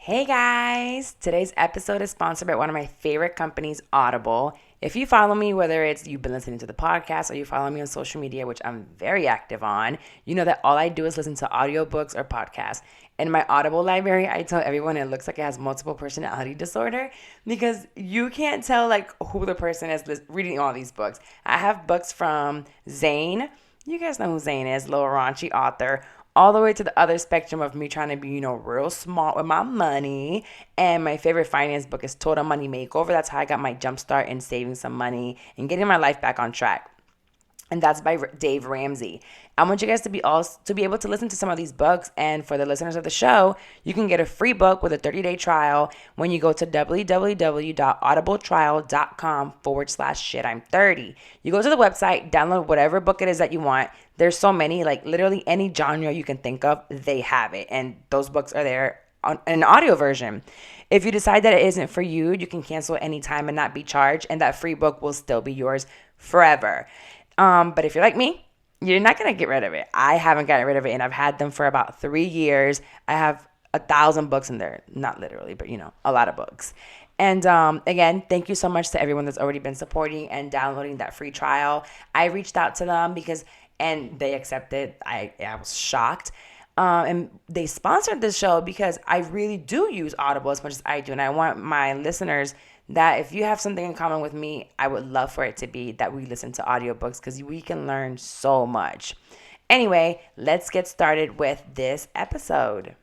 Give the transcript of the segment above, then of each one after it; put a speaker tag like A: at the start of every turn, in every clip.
A: Hey guys! Today's episode is sponsored by one of my favorite companies, Audible. If you follow me, whether it's you've been listening to the podcast or you follow me on social media, which I'm very active on, you know that all I do is listen to audiobooks or podcasts. In my Audible library, I tell everyone it looks like it has multiple personality disorder because you can't tell like who the person is reading all these books. I have books from Zane. You guys know who Zane is, little raunchy author, all the way to the other spectrum of me trying to be, real smart with my money. And my favorite finance book is Total Money Makeover. That's how I got my jump start in saving some money and getting my life back on track. And that's by Dave Ramsey. I want you guys to be able to listen to some of these books. And for the listeners of the show, you can get a free book with a 30-day trial when you go to www.audibletrial.com/shit-I'm30. You go to the website, download whatever book it is that you want. There's so many, like literally any genre you can think of, they have it. And those books are there on an audio version. If you decide that it isn't for you, you can cancel anytime and not be charged. And that free book will still be yours forever. But if you're like me, you're not going to get rid of it. I haven't gotten rid of it, and I've had them for about 3 years. I have 1,000 books in there. Not literally, but, a lot of books. And again, thank you so much to everyone that's already been supporting and downloading that free trial. I reached out to them and they accepted. I was shocked. And they sponsored this show because I really do use Audible as much as I do. And I want my listeners that if you have something in common with me, I would love for it to be that we listen to audiobooks because we can learn so much. Anyway, let's get started with this episode.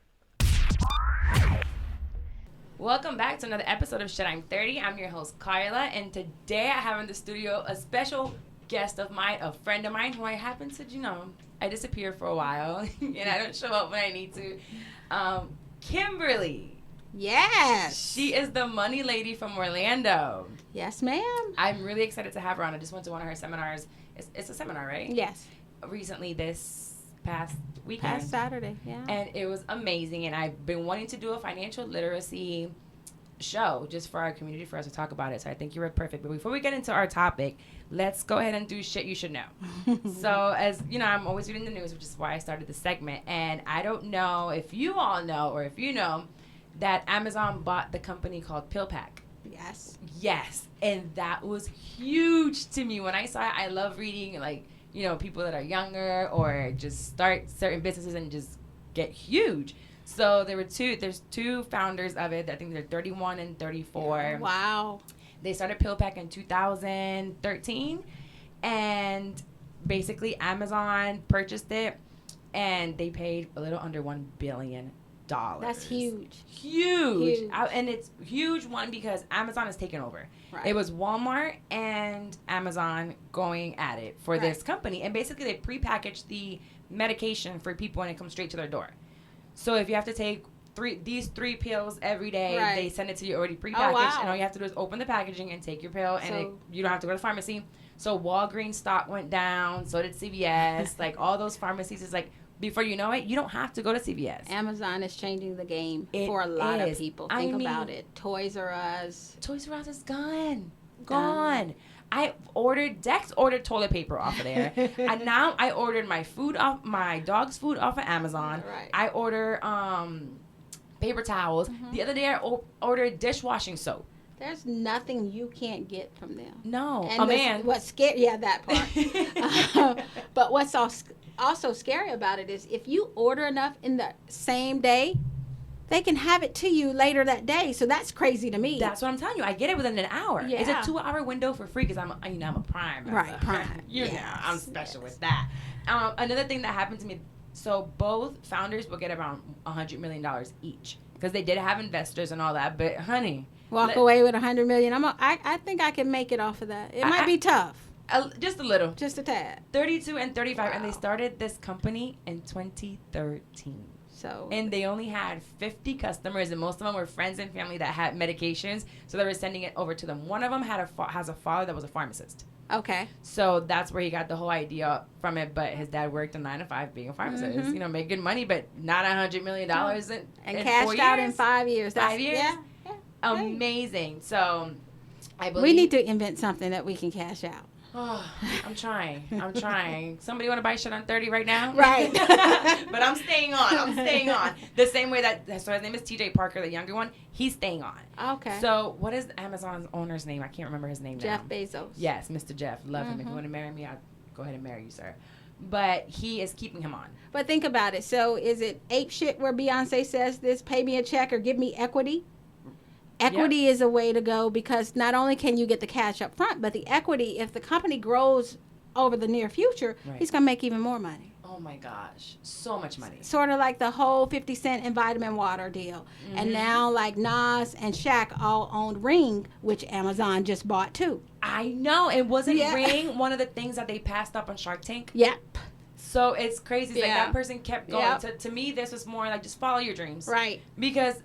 A: Welcome back to another episode of Shit I'm 30. I'm your host, Carla, and today I have in the studio a special guest of mine, a friend of mine who I happen to, I disappear for a while and I don't show up when I need to. Kimberly.
B: Yes.
A: She is the money lady from Orlando.
B: Yes, ma'am.
A: I'm really excited to have her on. I just went to one of her seminars. It's a seminar, right?
B: Yes.
A: Recently this past weekend.
B: Past Saturday, yeah.
A: And it was amazing. And I've been wanting to do a financial literacy show just for our community for us to talk about it. So I think you were perfect. But before we get into our topic, let's go ahead and do shit you should know. So as I'm always reading the news, which is why I started this segment. And I don't know if you all know or if you know that Amazon bought the company called PillPack. Yes. And that was huge to me. When I saw it, I love reading, people that are younger or just start certain businesses and just get huge. So there's two founders of it. I think they're 31 and 34.
B: Wow.
A: They started PillPack in 2013. And basically Amazon purchased it and they paid a little under $1 billion.
B: That's huge.
A: Huge. And it's huge, one, because Amazon has taken over.
B: Right.
A: It was Walmart and Amazon going at it for this company. And basically they prepackaged the medication for people and it comes straight to their door. So if you have to take these three pills every day, they send it to you already prepackaged.
B: Oh, wow.
A: And all you have to do is open the packaging and take your pill. And you don't have to go to the pharmacy. So Walgreens stock went down. So did CVS. All those pharmacies is before you know it, you don't have to go to CVS.
B: Amazon is changing the game for a lot of people. Think about it. Toys R Us.
A: Toys R Us is gone. Dex ordered toilet paper off of there. And now I ordered my dog's food off of Amazon.
B: Right.
A: I order paper towels. Mm-hmm. The other day I ordered dishwashing soap.
B: There's nothing you can't get from them.
A: No.
B: And what's scary, that part. But what's also scary about it is if you order enough in the same day, they can have it to you later that day. So that's crazy to me.
A: That's what I'm telling you. I get it within an hour.
B: Yeah.
A: It's a 2-hour window for free because I'm a Prime.
B: Right, Prime.
A: I'm special with that. Another thing that happened to me, so both founders will get around $100 million each because they did have investors and all that. But, honey.
B: Walk away with $100 million. I think I can make it off of that. It might be tough.
A: Just a little.
B: Just a tad.
A: 32 and 35.
B: Wow.
A: And they started this company in 2013. And they only had 50 customers, and most of them were friends and family that had medications, so they were sending it over to them. One of them has a father that was a pharmacist.
B: Okay.
A: So that's where he got the whole idea from it, but his dad worked a 9 to 5 being a pharmacist, made good money, but not $100 million in
B: cashed
A: 4
B: out
A: years.
B: in 5 years.
A: 5 years?
B: Yeah.
A: Amazing. So I believe
B: we need to invent something that we can cash out.
A: Oh, I'm trying. Somebody want to buy shit on 30 right now?
B: Right.
A: But I'm staying on. The same way so his name is TJ Parker, the younger one. He's staying on.
B: Okay.
A: So what is Amazon's owner's name? I can't remember his name now.
B: Jeff Bezos.
A: Yes, Mr. Jeff. Love him. If you want to marry me, I'll go ahead and marry you, sir. But he is keeping him on.
B: But think about it. So is it ape shit where Beyonce says this, pay me a check or give me equity? Equity is a way to go because not only can you get the cash up front, but the equity, if the company grows over the near future, he's going to make even more money.
A: Oh my gosh. So much money.
B: Sort of like the whole 50 Cent and Vitamin Water deal. Mm-hmm. And now like Nas and Shaq all owned Ring, which Amazon just bought too.
A: I know. It wasn't Ring one of the things that they passed up on Shark Tank?
B: Yep.
A: So it's crazy. It's like that person kept going. Yep. To me, this was more like just follow your dreams.
B: Right.
A: Because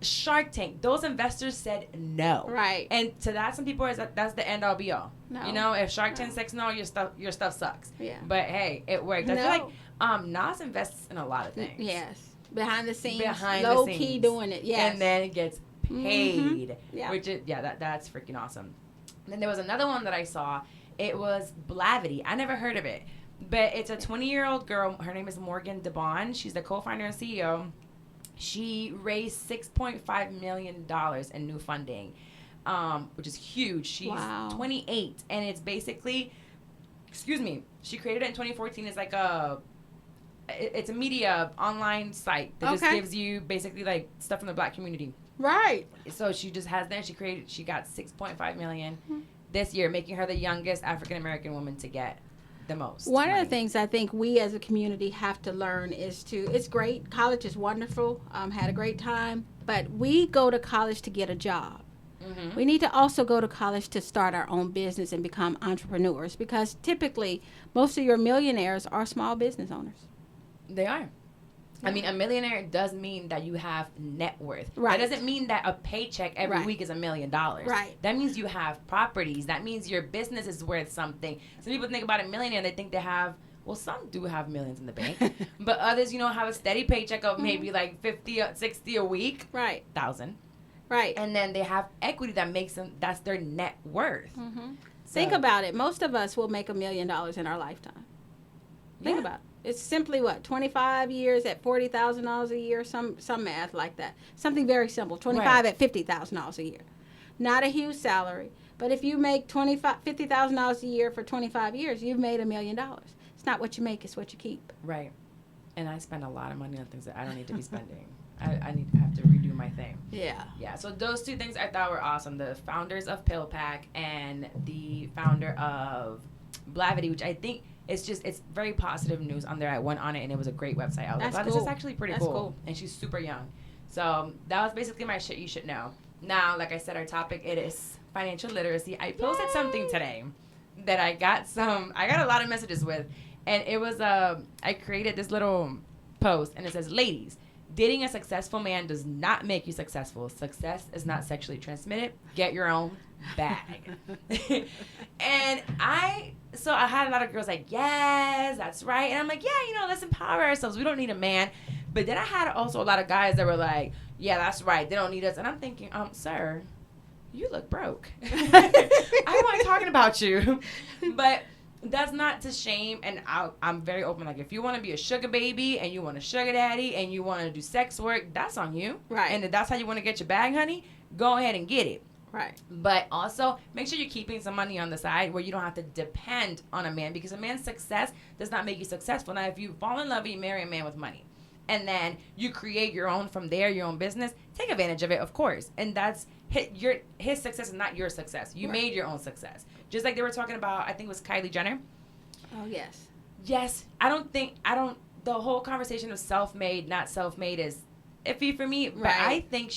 A: Shark Tank, those investors said no.
B: Right.
A: And to that, some people are that's the end all be all.
B: No.
A: You know, if Shark Tank says no, your stuff sucks.
B: Yeah.
A: But hey, it worked. I feel like Nas invests in a lot of things.
B: Yes. Behind the scenes.
A: Low
B: key doing it. Yes.
A: And then it gets paid.
B: Mm-hmm. Yeah.
A: Which is that's freaking awesome. And then there was another one that I saw. It was Blavity. I never heard of it. But it's a 20-year-old girl. Her name is Morgan DeBon. She's the co-founder and CEO. She raised $6.5 million in new funding, which is huge. She's 28, and it's basically, she created it in 2014. It's like it's a media online site that just gives you basically like stuff from the Black community.
B: Right.
A: So she just has that. She got $6.5 million this year, making her the youngest African American woman to get the most.
B: One of the things I think we as a community have to learn is it's great. College is wonderful. Had a great time. But we go to college to get a job. Mm-hmm. We need to also go to college to start our own business and become entrepreneurs because typically most of your millionaires are small business owners.
A: They are. I mean, a millionaire does mean that you have net worth.
B: Right.
A: That doesn't mean that a paycheck every week is $1 million.
B: Right.
A: That means you have properties. That means your business is worth something. Some people think about a millionaire, they think they have, well, some do have millions in the bank. But others, have a steady paycheck of maybe like 50 or 60 a week.
B: Right.
A: 1,000.
B: Right.
A: And then they have equity that makes them, that's their net worth.
B: Mm-hmm. So, think about it. Most of us will make $1 million in our lifetime. Think about it. It's simply 25 years at $40,000 a year, some math like that. Something very simple. 25 at $50,000 a year. Not a huge salary, but if you make $50,000 a year for 25 years, you've made $1 million. It's not what you make, it's what you keep.
A: Right. And I spend a lot of money on things that I don't need to be spending. I have to redo my thing.
B: Yeah.
A: Yeah. So those two things I thought were awesome. The founders of PillPack and the founder of Blavity, which I think it's very positive news on there. I went on it and it was a great website. I was like, this is actually pretty cool. And she's super young. So that was basically my shit you should know. Now, like I said, our topic, it is financial literacy. I posted something today that I got a lot of messages with. And it was, I created this little post and it says, ladies, dating a successful man does not make you successful. Success is not sexually transmitted. Get your own bag. And I had a lot of girls like, yes, that's right. And I'm like, yeah, let's empower ourselves. We don't need a man. But then I had also a lot of guys that were like, yeah, that's right. They don't need us. And I'm thinking, sir, you look broke. I wasn't talking about you. But that's not to shame. And I'm very open. Like, if you want to be a sugar baby and you want a sugar daddy and you want to do sex work, that's on you.
B: Right.
A: And if that's how you want to get your bag, honey, go ahead and get it.
B: Right.
A: But also, make sure you're keeping some money on the side where you don't have to depend on a man, because a man's success does not make you successful. Now, if you fall in love and you marry a man with money, and then you create your own from there, your own business, take advantage of it, of course. And that's his success is not your success. You made your own success. Just like they were talking about, I think it was Kylie Jenner.
B: Oh, yes.
A: Yes. The whole conversation of self-made, not self-made is iffy for me. But I think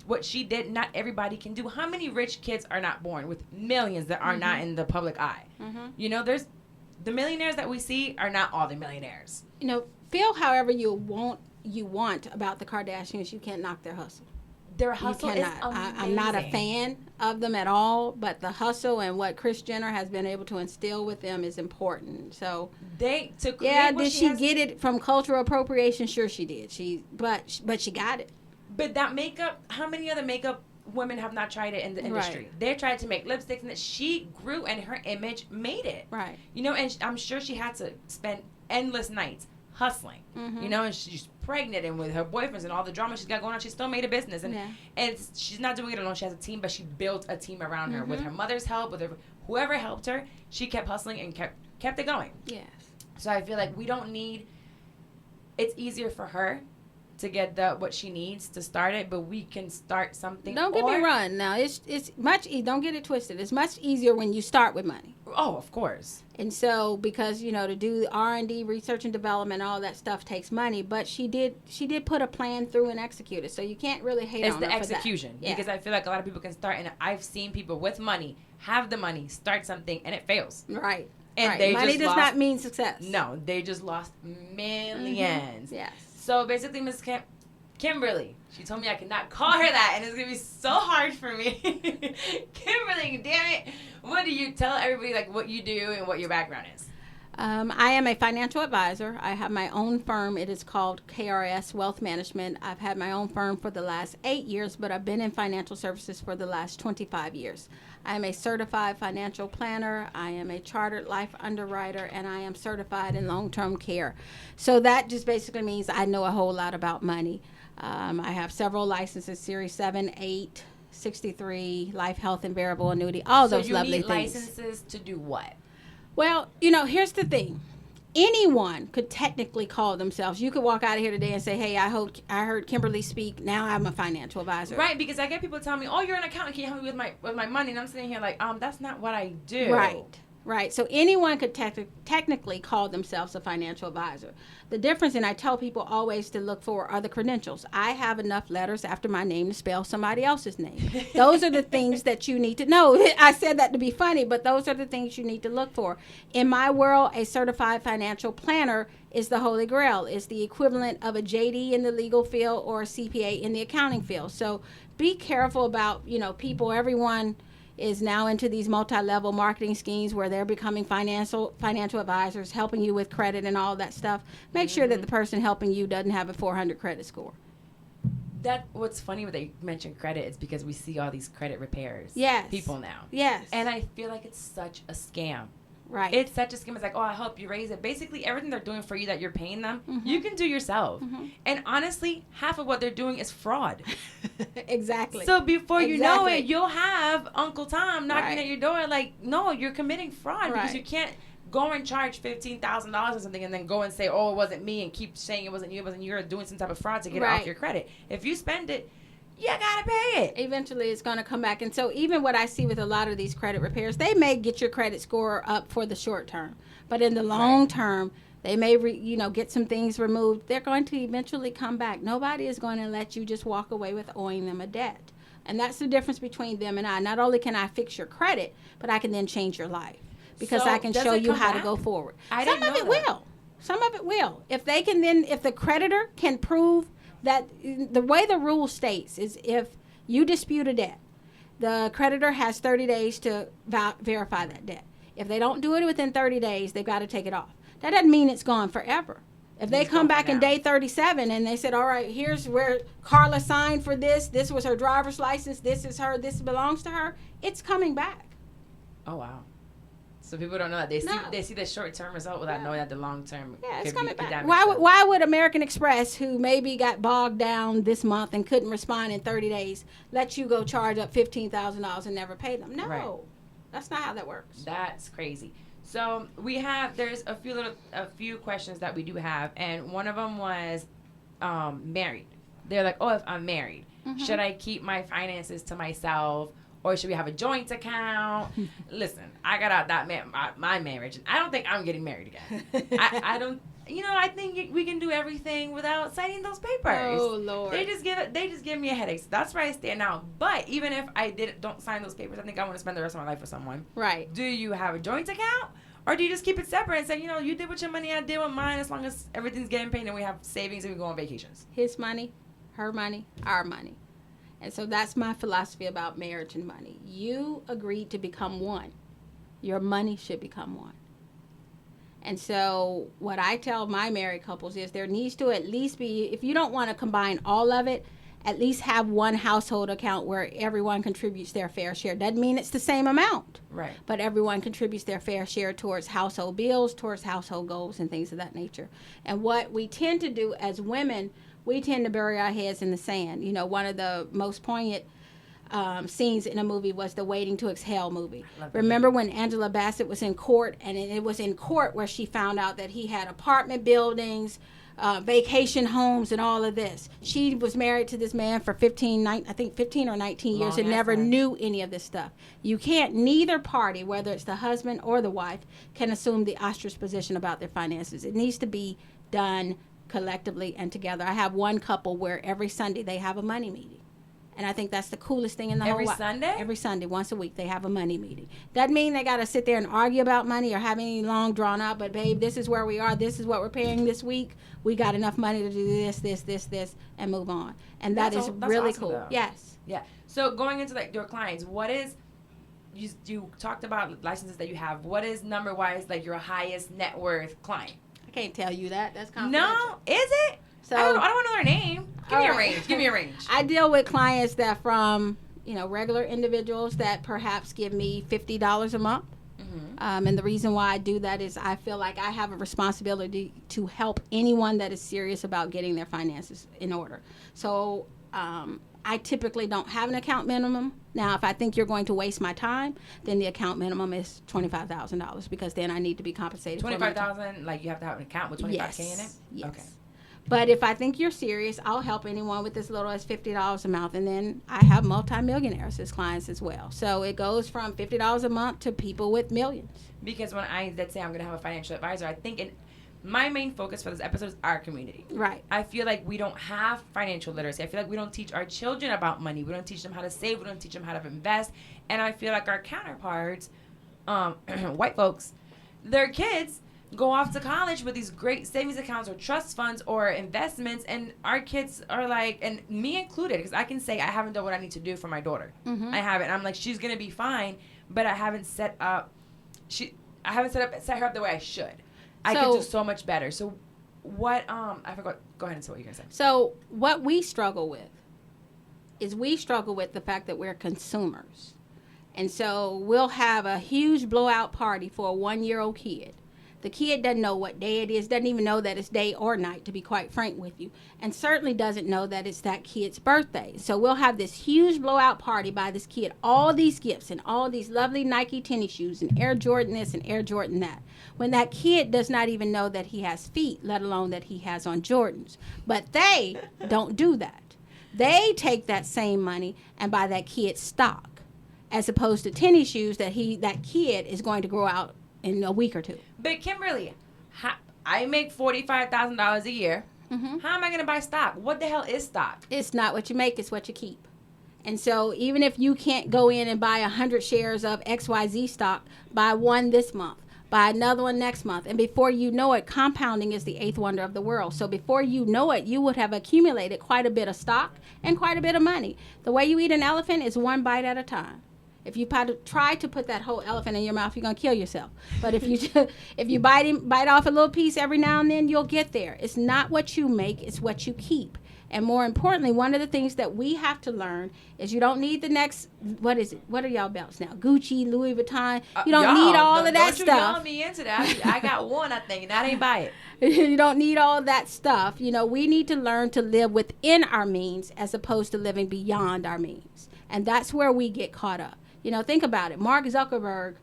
A: what she did, not everybody can do. How many rich kids are not born with millions that are not in the public eye? Mm-hmm. There's the millionaires that we see are not all the millionaires.
B: Feel however you want about the Kardashians. You can't knock their hustle.
A: Their hustle is amazing.
B: I'm not a fan of them at all, but the hustle and what Kris Jenner has been able to instill with them is important. So
A: did she
B: get it from cultural appropriation? Sure, she did. But she got it.
A: But that makeup, how many other makeup women have not tried it in the industry.
B: Right.
A: They tried to make lipsticks, and that she grew, and her image made it.
B: Right.
A: You know, and I'm sure she had to spend endless nights hustling. You know, and she's pregnant, and with her boyfriends and all the drama she's got going on, she still made a business, and she's not doing it alone. She has a team, but she built a team around her with her mother's help, with her, whoever helped her. She kept hustling and kept it going.
B: Yes.
A: So I feel like we don't need. It's easier for her to get what she needs to start it, but we can start something.
B: Don't get me wrong. Now it's much. Don't get it twisted. It's much easier when you start with money.
A: Oh, of course.
B: And so, because to do R&D, research and development, all that stuff takes money. But she did put a plan through and execute it. So you can't really hate on her for that. It's the
A: execution, because I feel like a lot of people can start, and I've seen people with money have the money, start something, and it fails.
B: Right.
A: And they
B: money does
A: lost,
B: not mean success.
A: No, they just lost millions.
B: Yes.
A: So basically, Miss Kimberly, she told me I could not call her that, and it's going to be so hard for me. Kimberly, damn it. What do you tell everybody, like, what you do and what your background is?
B: I am a financial advisor. I have my own firm. It is called KRS Wealth Management. I've had my own firm for the last 8 years, but I've been in financial services for the last 25 years. I am a certified financial planner. I am a chartered life underwriter, and I am certified in long-term care. So that just basically means I know a whole lot about money. I have several licenses, Series 7, 8, 63, life, health, and variable annuity, all those lovely things.
A: So you need licenses to do what?
B: Well, here's the thing. Anyone could technically call themselves. You could walk out of here today and say, hey, I heard Kimberly speak. Now I'm a financial advisor.
A: Right, because I get people telling me, oh, you're an accountant. Can you help me with my money? And I'm sitting here like, that's not what I do.
B: Right. So anyone could technically call themselves a financial advisor. The difference, and I tell people always to look for, are the credentials. I have enough letters after my name to spell somebody else's name. Those are the things that you need to know. I said that to be funny, but those are the things you need to look for. In my world, a certified financial planner is the holy grail. It's the equivalent of a JD in the legal field or a CPA in the accounting field. So be careful about, people, everyone is now into these multi-level marketing schemes where they're becoming financial advisors, helping you with credit and all that stuff. Make sure that the person helping you doesn't have a 400 credit score.
A: What's funny when they mention credit is because we see all these credit repairs.
B: Yes.
A: People now.
B: Yes.
A: And I feel like it's such a scam.
B: Right.
A: It's such a scam. It's like, I help you raise it. Basically, everything they're doing for you that you're paying them, you can do yourself. And honestly, half of what they're doing is fraud.
B: Exactly.
A: So before you know it, you'll have Uncle Tom knocking at your door like, no, you're committing fraud because you can't go and charge $15,000 or something and then go and say, oh, it wasn't me, and keep saying it wasn't you. You're doing some type of fraud to get it off your credit. If you spend it, you gotta pay it.
B: Eventually, it's gonna come back. And so, even what I see with a lot of these credit repairs, they may get your credit score up for the short term, but in the long term, they may, get some things removed. They're going to eventually come back. Nobody is going to let you just walk away with owing them a debt, and that's the difference between them and I. Not only can I fix your credit, but I can then change your life because I can show you how to go forward. Some of it will. Some of it will. If they can then, if the creditor can prove that the way the rule states is if you dispute a debt, the creditor has 30 days to verify that debt. If they don't do it within 30 days, they've got to take it off. That doesn't mean it's gone forever. If they come back in day 37 and they said, all right, here's where Carla signed for this. This was her driver's license. This is her. This belongs to her. It's coming back.
A: Oh, wow. So people don't know that. They see the short-term result without knowing that the long-term
B: it's coming back. Why would American Express, who maybe got bogged down this month and couldn't respond in 30 days, let you go charge up $15,000 and never pay them? No, that's not how that works.
A: That's crazy. So there's a few questions that we do have, and one of them was married. They're like, if I'm married, should I keep my finances to myself? Or should we have a joint account? Listen, I got out my marriage, and I don't think I'm getting married again. I don't. I think we can do everything without signing those papers.
B: Oh Lord!
A: They just give me a headache. So that's where I stand now. But even if I don't sign those papers, I think I want to spend the rest of my life with someone.
B: Right.
A: Do you have a joint account, or do you just keep it separate and say, you did with your money, I did with mine, as long as everything's getting paid and we have savings and we go on vacations?
B: His money, her money, our money. And so that's my philosophy about marriage and money. You agreed to become one. Your money should become one. And so what I tell my married couples is there needs to at least be, if you don't want to combine all of it, at least have one household account where everyone contributes their fair share. Doesn't mean it's the same amount.
A: Right.
B: But everyone contributes their fair share towards household bills, towards household goals, and things of that nature. And what we tend to do as women, we tend to bury our heads in the sand. You know, one of the most poignant scenes in a movie was the Waiting to Exhale movie. Remember when Angela Bassett was in court, and it was in court where she found out that he had apartment buildings, vacation homes, and all of this. She was married to this man for 15 or 19 years and never knew any of this stuff. You can't, neither party, whether it's the husband or the wife, can assume the ostrich position about their finances. It needs to be done collectively and together. I have one couple where every Sunday they have a money meeting. And I think that's the coolest thing in the whole world.
A: Every Sunday?
B: Every Sunday, once a week, they have a money meeting. Doesn't mean they got to sit there and argue about money or have any long drawn out, but babe, this is where we are. This is what we're paying this week. We got enough money to do this, and move on. And that's really awesome, cool. Though. Yes.
A: Yeah. So going into like your clients, what is, you talked about licenses that you have. What is number-wise like your highest net worth client?
B: I can't tell you that. That's confidential.
A: No? Is it? So, I don't want to know their name. Give me a range. Give me a range.
B: I deal with clients that from, regular individuals that perhaps give me $50 a month. Mm-hmm. And the reason why I do that is I feel like I have a responsibility to help anyone that is serious about getting their finances in order. So I typically don't have an account minimum. Now, if I think you're going to waste my time, then the account minimum is $25,000 because then I need to be compensated.
A: $25,000, like you have to have an account with $25K in it?
B: Yes.
A: Okay.
B: But if I think you're serious, I'll help anyone with as little as $50 a month. And then I have multimillionaires as clients as well. So it goes from $50 a month to people with millions.
A: Because when let's say I'm going to have a financial advisor, I think my main focus for this episode is our community.
B: Right.
A: I feel like we don't have financial literacy. I feel like we don't teach our children about money. We don't teach them how to save. We don't teach them how to invest. And I feel like our counterparts, white folks, their kids go off to college with these great savings accounts or trust funds or investments, and our kids are like, and me included, because I can say I haven't done what I need to do for my daughter. Mm-hmm. I haven't. I'm like, she's gonna be fine, but I haven't set her up the way I should. I could do so much better. So what I forgot, go ahead and say what you're gonna say.
B: So what we struggle with is the fact that we're consumers. And so we'll have a huge blowout party for a 1-year-old kid. The kid doesn't know what day it is, doesn't even know that it's day or night, to be quite frank with you, and certainly doesn't know that it's that kid's birthday. So we'll have this huge blowout party by this kid, all these gifts and all these lovely Nike tennis shoes and Air Jordan this and Air Jordan that, when that kid does not even know that he has feet, let alone that he has on Jordans. But they don't do that. They take that same money and buy that kid stock, as opposed to tennis shoes that kid is going to grow out in a week or two.
A: But Kimberly, I make $45,000 a year. Mm-hmm. How am I going to buy stock? What the hell is stock?
B: It's not what you make, it's what you keep. And so even if you can't go in and buy 100 shares of XYZ stock, buy one this month, buy another one next month. And before you know it, compounding is the eighth wonder of the world. So before you know it, you would have accumulated quite a bit of stock and quite a bit of money. The way you eat an elephant is one bite at a time. If you try to put that whole elephant in your mouth, you're going to kill yourself. But if you bite off a little piece every now and then, you'll get there. It's not what you make, it's what you keep. And more importantly, one of the things that we have to learn is you don't need the next, what is it? What are y'all belts now? Gucci, Louis Vuitton. You don't need all of that stuff.
A: Don't you me into that. I got one, I think, and I didn't buy it.
B: You don't need all of that stuff. We need to learn to live within our means as opposed to living beyond our means. And that's where we get caught up. Think about it. Mark Zuckerberg,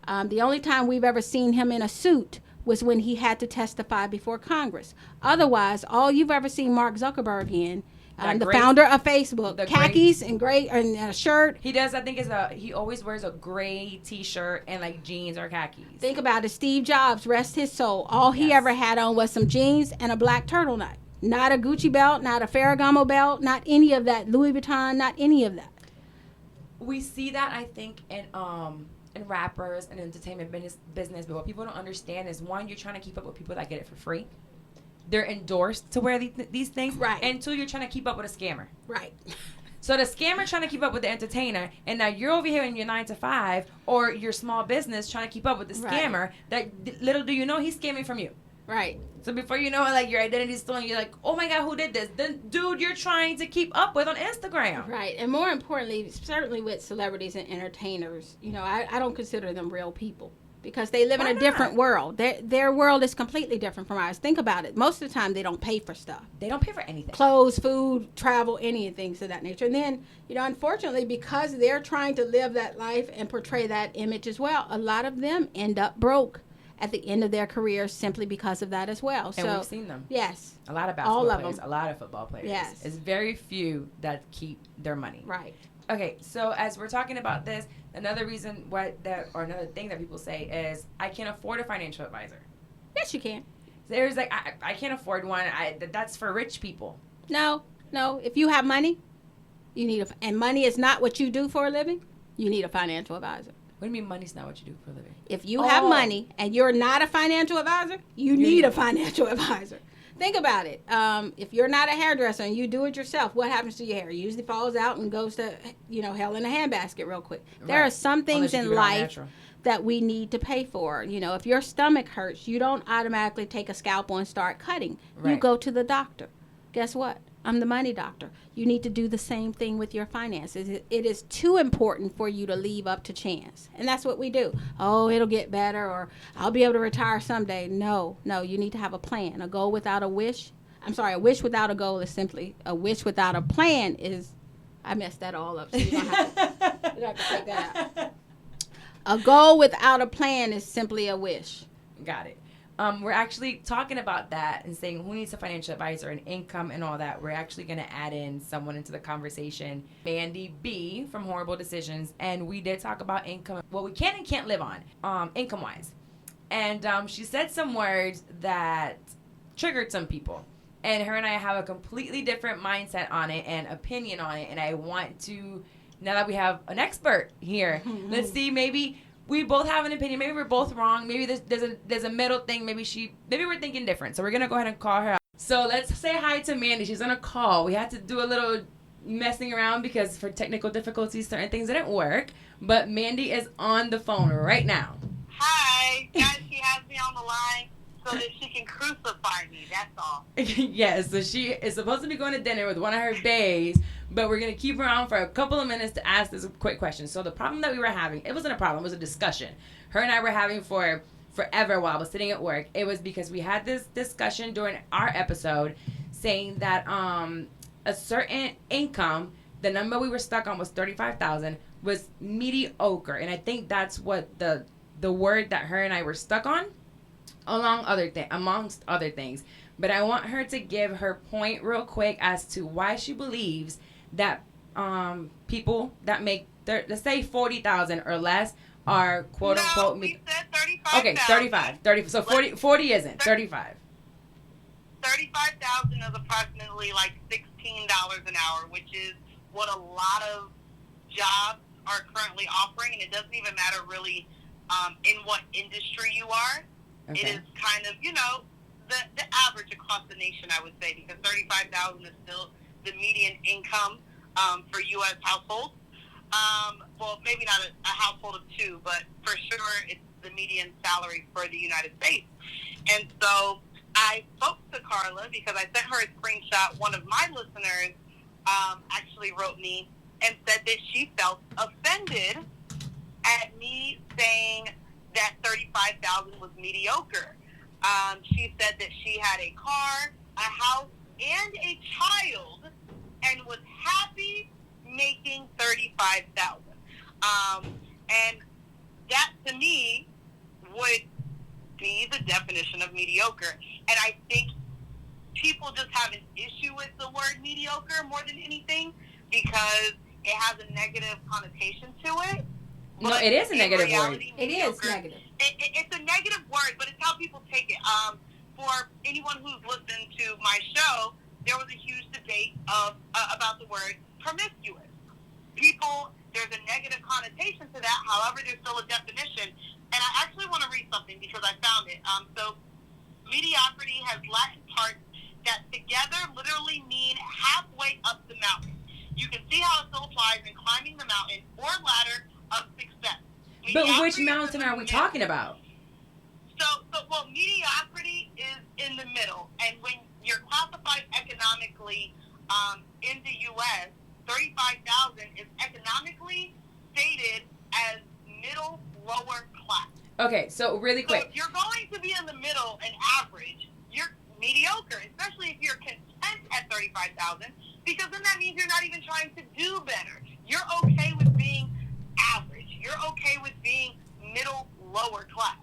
B: the only time we've ever seen him in a suit was when he had to testify before Congress. Otherwise, all you've ever seen Mark Zuckerberg in, the founder of Facebook, khakis and gray and a shirt.
A: He does. I think he always wears a gray T-shirt and like jeans or khakis.
B: Think about it. Steve Jobs, rest his soul. All he ever had on was some jeans and a black turtleneck. Not a Gucci belt, not a Ferragamo belt, not any of that. Louis Vuitton, not any of that.
A: We see that, I think, in rappers and entertainment business, but what people don't understand is, one, you're trying to keep up with people that get it for free. They're endorsed to wear these things.
B: Right.
A: And two, you're trying to keep up with a scammer.
B: Right.
A: So the scammer trying to keep up with the entertainer, and now you're over here in your 9 to 5 or your small business trying to keep up with the scammer. That little do you know, he's scamming from you.
B: Right.
A: So before you know it, like, your identity's stolen, you're like, oh my God, who did this? Then, dude, you're trying to keep up with on Instagram.
B: Right. And more importantly, certainly with celebrities and entertainers, I don't consider them real people because they live in a different world. Their world is completely different from ours. Think about it. Most of the time, they don't pay for stuff.
A: They don't pay for anything.
B: Clothes, food, travel, any things of that nature. And then, unfortunately, because they're trying to live that life and portray that image as well, a lot of them end up broke at the end of their careers simply because of that as well.
A: And
B: so
A: we've seen them.
B: Yes.
A: A lot of basketball
B: All
A: players,
B: of them.
A: a lot of football players.
B: Yes.
A: It's very few that keep their money.
B: Right.
A: Okay, so as we're talking about this, another reason another thing that people say is, I can't afford a financial advisor.
B: Yes, you can.
A: There's like, I can't afford one. That's for rich people.
B: No. If you have money, you need and money is not what you do for a living, you need a financial advisor.
A: What do you mean money's not what you do for a living?
B: If you have money and you're not a financial advisor, you need a financial advisor. Think about it. If you're not a hairdresser and you do it yourself, what happens to your hair? It usually falls out and goes to, hell in a handbasket real quick. Right. There are some things in life that we need to pay for. If your stomach hurts, you don't automatically take a scalpel and start cutting. Right. You go to the doctor. Guess what? I'm the money doctor. You need to do the same thing with your finances. It is too important for you to leave up to chance. And that's what we do. Oh, it'll get better, or I'll be able to retire someday. No, you need to have a plan. A goal without a wish. A wish without a goal is simply a wish without a plan is, I messed that all up. So you're going to have to take that out. A goal without a plan is simply a wish.
A: Got it. We're actually talking about that and saying who needs a financial advisor and income and all that. We're actually going to add in someone into the conversation, Mandii B from Whoreible Decisions, and we did talk about income, what we can and can't live on, income-wise. And she said some words that triggered some people. And her and I have a completely different mindset on it and opinion on it. And I want to, now that we have an expert here, let's see, maybe we both have an opinion. Maybe we're both wrong. Maybe there's a middle thing. Maybe we're thinking different. So we're gonna go ahead and call her out. So let's say hi to Mandii. She's on a call. We had to do a little messing around because for technical difficulties, certain things didn't work. But Mandii is on the phone right now.
C: Hi, guys. She has me on the line so that she can crucify me. That's all.
A: Yes. So she is supposed to be going to dinner with one of her baes. But we're going to keep her on for a couple of minutes to ask this quick question. So the problem that we were having, it wasn't a problem, it was a discussion. Her and I were having for forever while I was sitting at work. It was because we had this discussion during our episode saying that a certain income, the number we were stuck on was $35,000, was mediocre. And I think that's what the word that her and I were stuck on, amongst other things. But I want her to give her point real quick as to why she believes that people that make, let's say 40,000 or less are quote unquote.
C: We said 35,000.
A: Okay, 35. 30. So 40 isn't 35.
C: 35,000 is approximately like $16 an hour, which is what a lot of jobs are currently offering, and it doesn't even matter really in what industry you are. Okay. It is kind of the average across the nation, I would say, because 35,000 is still the median income for U.S. households. Well, maybe not a household of two, but for sure it's the median salary for the United States. And so I spoke to Carla because I sent her a screenshot. One of my listeners actually wrote me and said that she felt offended at me saying that 35,000 was mediocre. She said that she had a car, a house, and a child, and was happy making 35,000. And that to me would be the definition of mediocre. And I think people just have an issue with the word mediocre more than anything because it has a negative connotation to it.
A: No, it is a negative word.
B: It is negative.
C: It's a negative word, but it's how people take it. For anyone who's listened to my show, there was a huge debate about the word promiscuous. There's a negative connotation to that. However, there's still a definition. And I actually want to read something because I found it. So mediocrity has Latin parts that together literally mean halfway up the mountain. You can see how it still applies in climbing the mountain or ladder of success.
A: But which mountain are we talking about?
C: So mediocrity is in the middle. And when you're classified economically in the U.S., 35,000 is economically stated as middle, lower class.
A: Okay, so really quick.
C: So if you're going to be in the middle and average, you're mediocre, especially if you're content at 35,000, because then that means you're not even trying to do better. You're okay with being average. You're okay with being middle, lower class.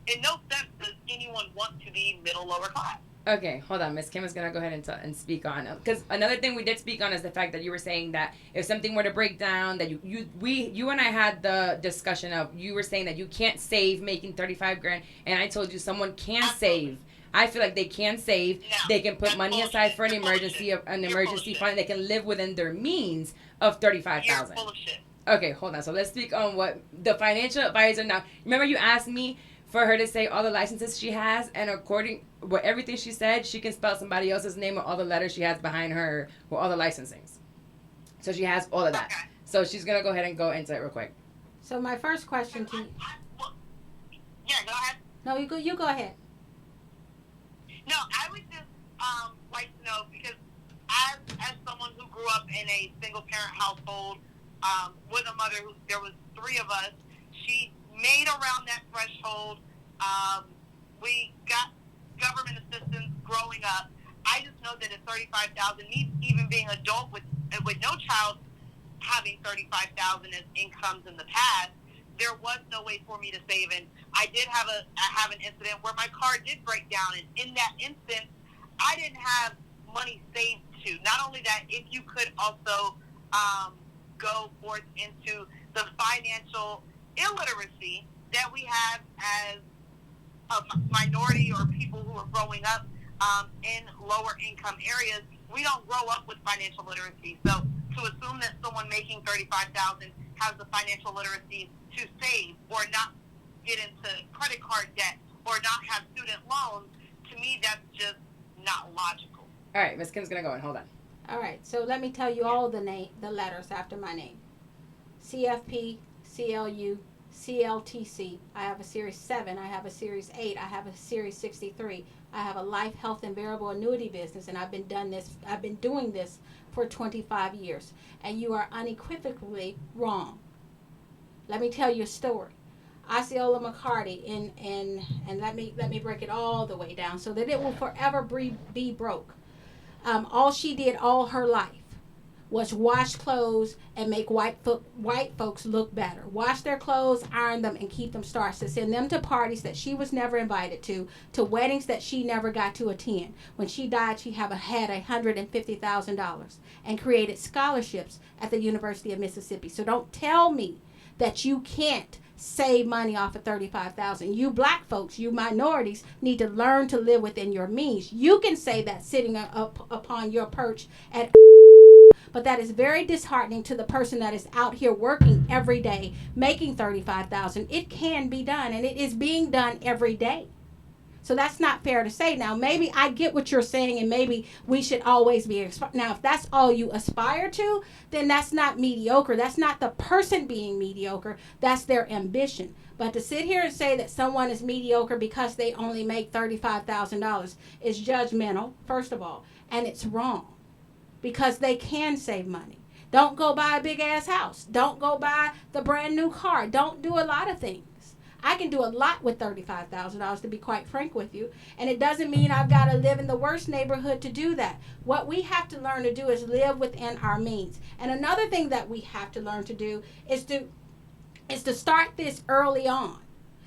C: In no sense does anyone want to be middle, lower class.
A: Okay, hold on. Miss Kim is going to go ahead and speak on it. Because another thing we did speak on is the fact that you were saying that if something were to break down, that you and I had the discussion of, you were saying that you can't save making 35 grand. And I told you someone can save. I feel like they can save.
C: No,
A: they can put money
C: bullshit.
A: aside for an
C: You're
A: emergency,
C: bullshit.
A: an
C: You're
A: emergency
C: bullshit.
A: fund. They can live within their means of 35,000.
C: You're full of shit.
A: Okay, hold on. So let's speak on what the financial advisor now. Remember you asked me for her to say all the licenses she has, and according what everything she said, she can spell somebody else's name with all the letters she has behind her with all the licensings. So she has all of that.
C: Okay.
A: So she's gonna go ahead and go into it real quick.
B: So my first question to you.
C: Yeah, go ahead.
B: No, you go ahead.
C: No, I would just like to know, because as someone who grew up in a single parent household with a mother who, there was 3 of us, she made around that threshold. We got government assistance growing up. I just know that at 35,000, me even being an adult with no child having 35,000 as incomes in the past, there was no way for me to save. And I did have an incident where my car did break down, and in that instance, I didn't have money saved to. Not only that, if you could also go forth into the financial illiteracy that we have as a minority or people who are growing up in lower income areas, we don't grow up with financial literacy. So to assume that someone making 35,000 has the financial literacy to save or not get into credit card debt or not have student loans, to me, that's just not logical.
A: All right, Miss Kim's gonna go in. Hold on.
B: All right. So let me tell you all the letters after my name. CFP, CLU, CLTC. I have a Series 7. I have a Series 8. I have a Series 63. I have a life, health, and variable annuity business, and I've been doing this for 25 years. And you are unequivocally wrong. Let me tell you a story. Osceola McCarty, and let me break it all the way down so that it will forever be broke. All she did all her life was wash clothes and make white folks look better. Wash their clothes, iron them, and keep them starched. To send them to parties that she was never invited to weddings that she never got to attend. When she died, she had $150,000 and created scholarships at the University of Mississippi. So don't tell me that you can't save money off of 35,000. You black folks, you minorities, need to learn to live within your means. You can say that sitting up upon your perch at, but that is very disheartening to the person that is out here working every day, making 35,000. It can be done, and it is being done every day. So that's not fair to say. Now, maybe I get what you're saying, and maybe we should always be. Now, if that's all you aspire to, then that's not mediocre. That's not the person being mediocre. That's their ambition. But to sit here and say that someone is mediocre because they only make $35,000 is judgmental, first of all, and it's wrong because they can save money. Don't go buy a big-ass house. Don't go buy the brand new car. Don't do a lot of things. I can do a lot with $35,000, to be quite frank with you. And it doesn't mean I've got to live in the worst neighborhood to do that. What we have to learn to do is live within our means. And another thing that we have to learn to do is to start this early on.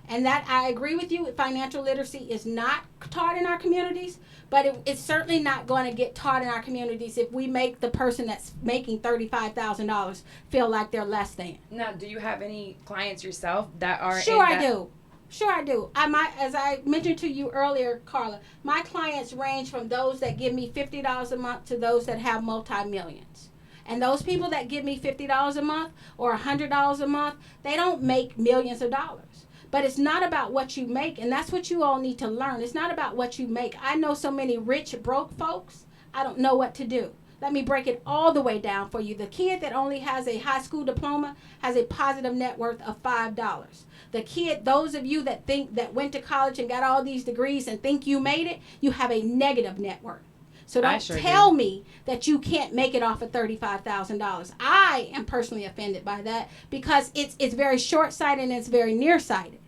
B: And that, I agree with you, financial literacy is not taught in our communities, but it's certainly not going to get taught in our communities if we make the person that's making $35,000 feel like they're less than.
A: Now, do you have any clients yourself that are
B: Sure, I do. Sure, I do. As I mentioned to you earlier, Carla, my clients range from those that give me $50 a month to those that have multi-millions. And those people that give me $50 a month or $100 a month, they don't make millions of dollars. But it's not about what you make, and that's what you all need to learn. It's not about what you make. I know so many rich, broke folks, I don't know what to do. Let me break it all the way down for you. The kid that only has a high school diploma has a positive net worth of $5. The kid, those of you that think that went to college and got all these degrees and think you made it, you have a negative net worth. So don't tell me that you can't make it off of $35,000. I am personally offended by that because it's very short-sighted and it's very nearsighted.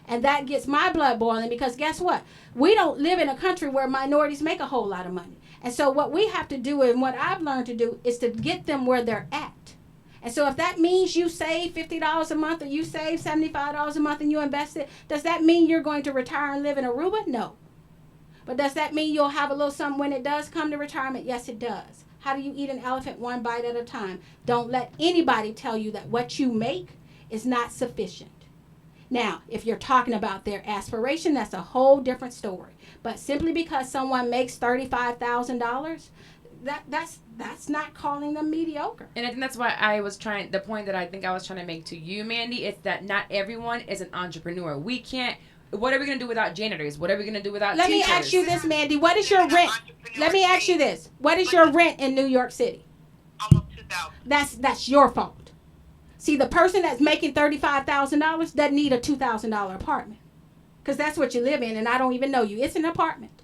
B: And that gets my blood boiling because guess what? We don't live in a country where minorities make a whole lot of money. And so what we have to do and what I've learned to do is to get them where they're at. And so if that means you save $50 a month or you save $75 a month and you invest it, does that mean you're going to retire and live in Aruba? No. But does that mean you'll have a little something when it does come to retirement? Yes, it does. How do you eat an elephant one bite at a time? Don't let anybody tell you that what you make is not sufficient. Now, if you're talking about their aspiration, that's a whole different story. But simply because someone makes $35,000, that's not calling them mediocre.
A: And I think that's why the point that I think I was trying to make to you, Mandii, is that not everyone is an entrepreneur. We can't, what are we going to do without janitors? What are we going to do without teachers?
B: Let me ask you this, Mandii. What is your rent? Let me ask you this. What is your rent in New York City?
C: Almost $2,000.
B: That's your fault. See, the person that's making $35,000 doesn't need a $2,000 apartment. Because that's what you live in, and I don't even know you. It's an apartment.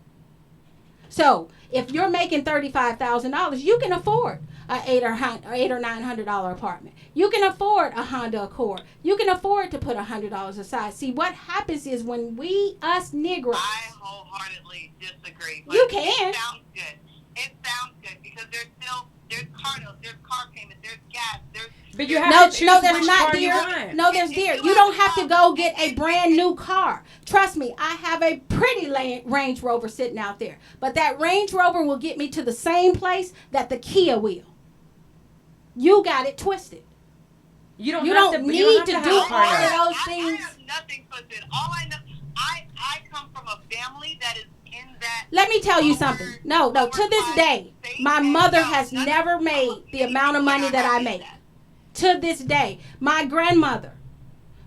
B: So, if you're making $35,000, you can afford an $800 or $900 apartment. You can afford a Honda Accord. You can afford to put $100 aside. See, what happens is when us Negroes...
C: I wholeheartedly disagree. But
B: you can.
C: It sounds good. It sounds good because there's car notes, there's car payments, there's gas, there's...
A: But you have to choose
B: there's
A: which
B: not,
A: car you
B: dear.
A: want.
B: No, there's dear. You don't have to go get a brand new car. Trust me, I have a pretty Range Rover sitting out there. But that Range Rover will get me to the same place that the Kia will. You got it twisted. You don't need to do all of those things.
C: I have nothing twisted. All I know, I come from a family that is in that.
B: Let me tell you something. No, to this day, my mother has never made the amount of money that I make. To this day, my grandmother,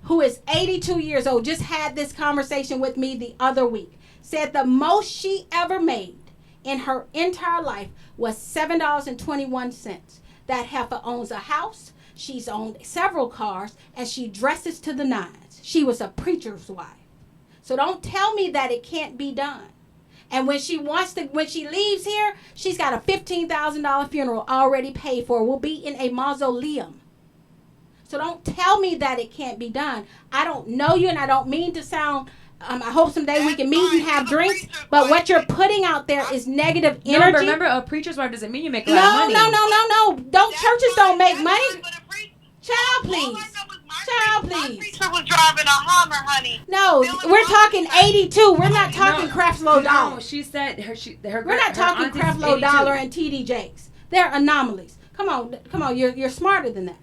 B: who is 82 years old, just had this conversation with me the other week, said the most she ever made in her entire life was $7.21. That heifer owns a house, she's owned several cars, and she dresses to the nines. She was a preacher's wife. So don't tell me that it can't be done. And when she leaves here, she's got a $15,000 funeral already paid for. Will be in a mausoleum. So don't tell me that it can't be done. I don't know you, and I don't mean to sound. I hope someday we can meet and have drinks. But what you're putting out there is negative energy.
A: No, but remember, a preacher's wife doesn't mean you make a lot of money.
B: No. Churches don't make money. Child, please. Child,
C: My
B: please.
C: preacher was driving a Hummer, honey.
B: No, we're talking 82. We're not talking Creflo Dollar.
A: No, she said her.
B: We're not talking Creflo Dollar and TD Jakes. They're anomalies. Come on. You're smarter than that.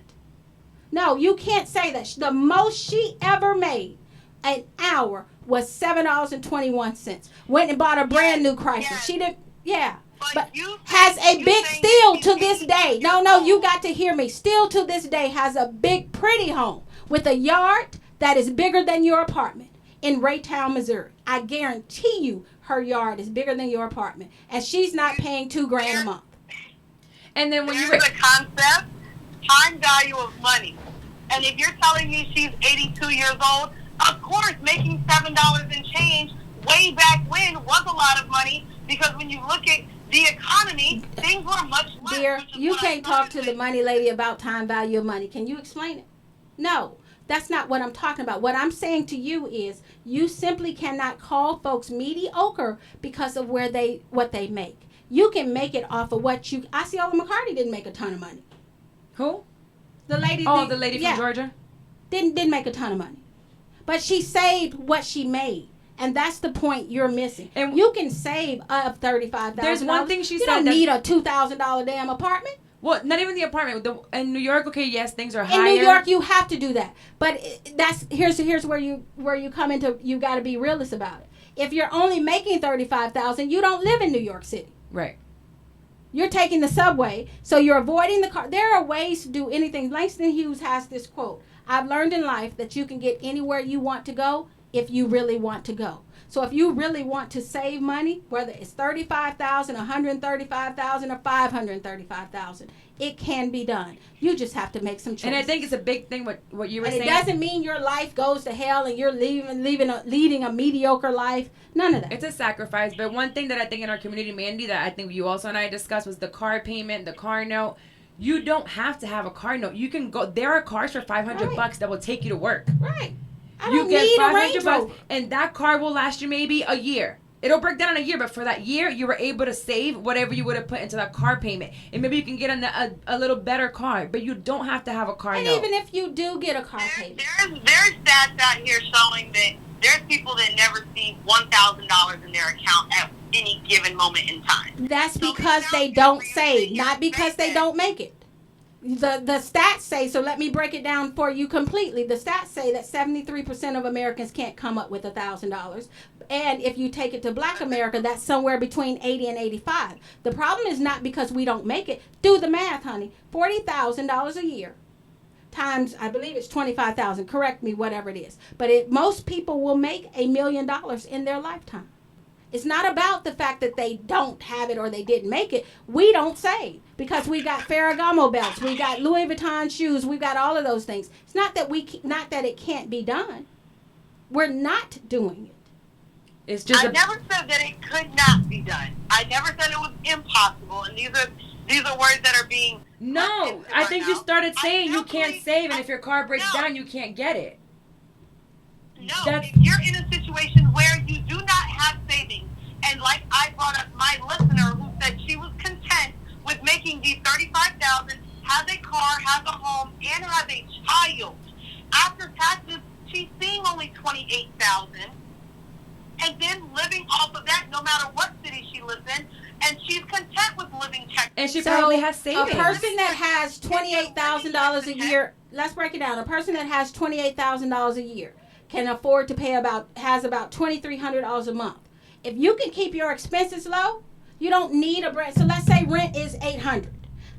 B: No, you can't say that. The most she ever made an hour was $7.21. Went and bought a brand new Chrysler.
C: Yes.
B: She didn't. Yeah. But
C: you
B: has a big still to this
C: you
B: day. No, you got to hear me. Still to this day has a big pretty home with a yard that is bigger than your apartment in Raytown, Missouri. I guarantee you her yard is bigger than your apartment. And she's not paying $2,000 a month.
A: And then when
C: there's a concept, time value of money. And if you're telling me she's 82 years old, of course making $7 and change way back when was a lot of money, because when you look at the economy, things were much less.
B: Dear, you can't talk to the money lady about time value of money. Can you explain it? No, that's not what I'm talking about. What I'm saying to you is you simply cannot call folks mediocre because of what they make. You can make it off of what you... Osceola McCarty didn't make a ton of money.
A: Who?
B: The lady.
A: The lady from Georgia?
B: Didn't make a ton of money. But she saved what she made. And that's the point you're missing. And you can save up $35,000.
A: There's one thing she said.
B: You don't need a $2,000 damn apartment.
A: Well, not even the apartment. In New York, okay, yes, things are higher.
B: In New York, you have to do that. But here's where you come into. You got to be realist about it. If you're only making $35,000, you don't live in New York City.
A: Right.
B: You're taking the subway, so you're avoiding the car. There are ways to do anything. Langston Hughes has this quote: "I've learned in life that you can get anywhere you want to go if you really want to go." So if you really want to save money, whether it's $35,000, $135,000, or $535,000, it can be done. You just have to make some choices.
A: And I think it's a big thing what you were saying.
B: It doesn't mean your life goes to hell and you're leading a mediocre life. None of that.
A: It's a sacrifice. But one thing that I think in our community, Mandii, that I think you also and I discussed was the car payment, the car note. You don't have to have a car note. You can go. There are cars for $500 that will take you to work.
B: Right. I
A: You
B: don't
A: get
B: need a Range
A: $500,
B: Rover.
A: and that car will last you maybe a year. It'll break down in a year, but for that year, you were able to save whatever you would have put into that car payment. And maybe you can get a little better car, but you don't have to have a car
B: And
A: note.
B: even if you do get a car payment.
C: There's stats out here showing that there's people that never see $1,000 in their account at any given moment in time.
B: That's
C: So
B: because
C: it's
B: they
C: not
B: don't
C: good for you
B: save,
C: to
B: not because they
C: expect
B: don't make it. The stats say, so let me break it down for you completely. The stats say that 73% of Americans can't come up with $1,000. And if you take it to Black America, that's somewhere between 80 and 85. The problem is not because we don't make it. Do the math, honey. $40,000 a year times, I believe it's 25,000. Correct me, whatever it is. But most people will make $1 million in their lifetime. It's not about the fact that they don't have it or they didn't make it. We don't save because we got Ferragamo belts, we got Louis Vuitton shoes, we got all of those things. It's not that not that it can't be done. We're not doing it.
A: It's just
C: I never said that it could not be done. I never said it was impossible. And these are words that are being.
A: No, I think you started saying you can't save, and if your car breaks
C: No.
A: down, you can't get it.
C: No,
A: That's-
C: if you're in a situation where you do not have savings, and like I brought up my listener who said she was content with making the $35,000, has a car, has a home, and has a child. After taxes, she's seeing only $28,000, and then living off of that, no matter what city she lives in, and she's content with living Texas.
A: And she
B: So,
A: probably has
B: a
A: savings.
B: person that has $28,000 a year, let's break it down. A person that has $28,000 a year can afford to has about $2,300 a month. If you can keep your expenses low, you don't need a brand. So let's say rent is $800.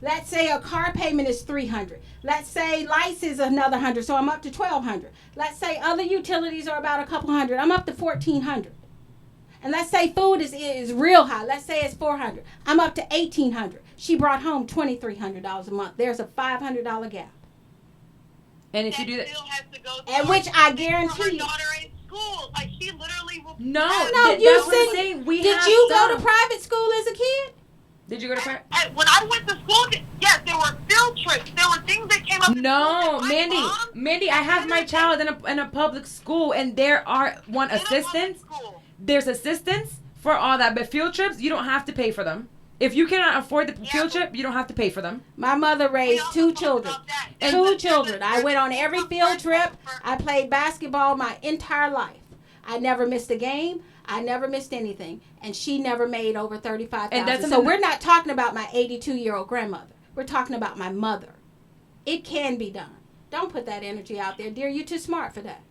B: Let's say a car payment is $300. Let's say lights is another $100, so I'm up to $1,200. Let's say other utilities are about a couple hundred. I'm up to $1,400. And let's say food is real high. Let's say it's $400. I'm up to $1,800. She brought home $2,300 a month. There's a $500 gap.
A: And if you do that,
C: still has to go
B: And which I
C: for
B: guarantee
C: her
B: you.
C: daughter in school. Like, she literally will.
A: no,
B: No,
A: th-
B: you
A: that's what I'm
B: said-
A: saying. We
B: Did
A: have
B: you go
A: stuff.
B: to private school as a kid?
A: Did you go to private?
C: When I went to school, yes, there were field trips. There were things that came up. in
A: No,
C: school that my
A: Mandii,
C: mom-
A: I have my child in a public school, and there are
C: in a public
A: assistants.
C: school.
A: There's assistance for all that, but field trips, you don't have to pay for them. If you cannot afford the
C: Yeah,
A: field
C: but-
A: trip, you don't have to pay for them.
B: My mother
C: We
B: raised
C: also
B: two
C: talked
B: children.
C: about that.
B: Two
C: There's a-
B: children. I went on every field trip.
C: for-
B: I played basketball my entire life. I never missed a game. I never missed anything. And she never made over
A: And
B: $35,000.
A: that's
B: So
A: something
B: we're not talking about my 82-year-old grandmother. We're talking about my mother. It can be done. Don't put that energy out there, dear. You're too smart for that.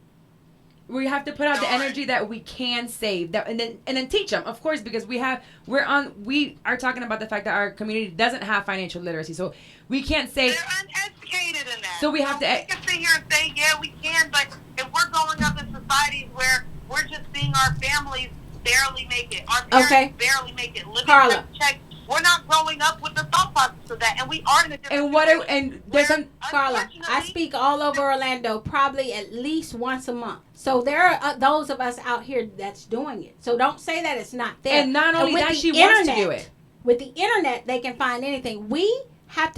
A: We have to put out the energy that we can save, that, and then teach them, of course, because we are talking about the fact that our community doesn't have financial literacy, so we can't say.
C: They're uneducated in that.
A: So we have to-
C: We can sit here and say, yeah, we can, but if we're growing up in societies where we're just seeing our families barely make it, our parents
B: Okay.
C: barely make it, living
B: Carla.
C: check, we're not growing up with the thought process of that, and we are in a different
A: And what?
C: situation
A: And there's
C: where,
A: some.
B: Carla, I
C: unfortunately,
B: speak all over Orlando probably at least once a month. So there are those of us out here that's doing it. So don't say that it's not there.
A: And not only
B: with
A: that,
B: the
A: she wants to do it.
B: With the internet, they can find anything. We have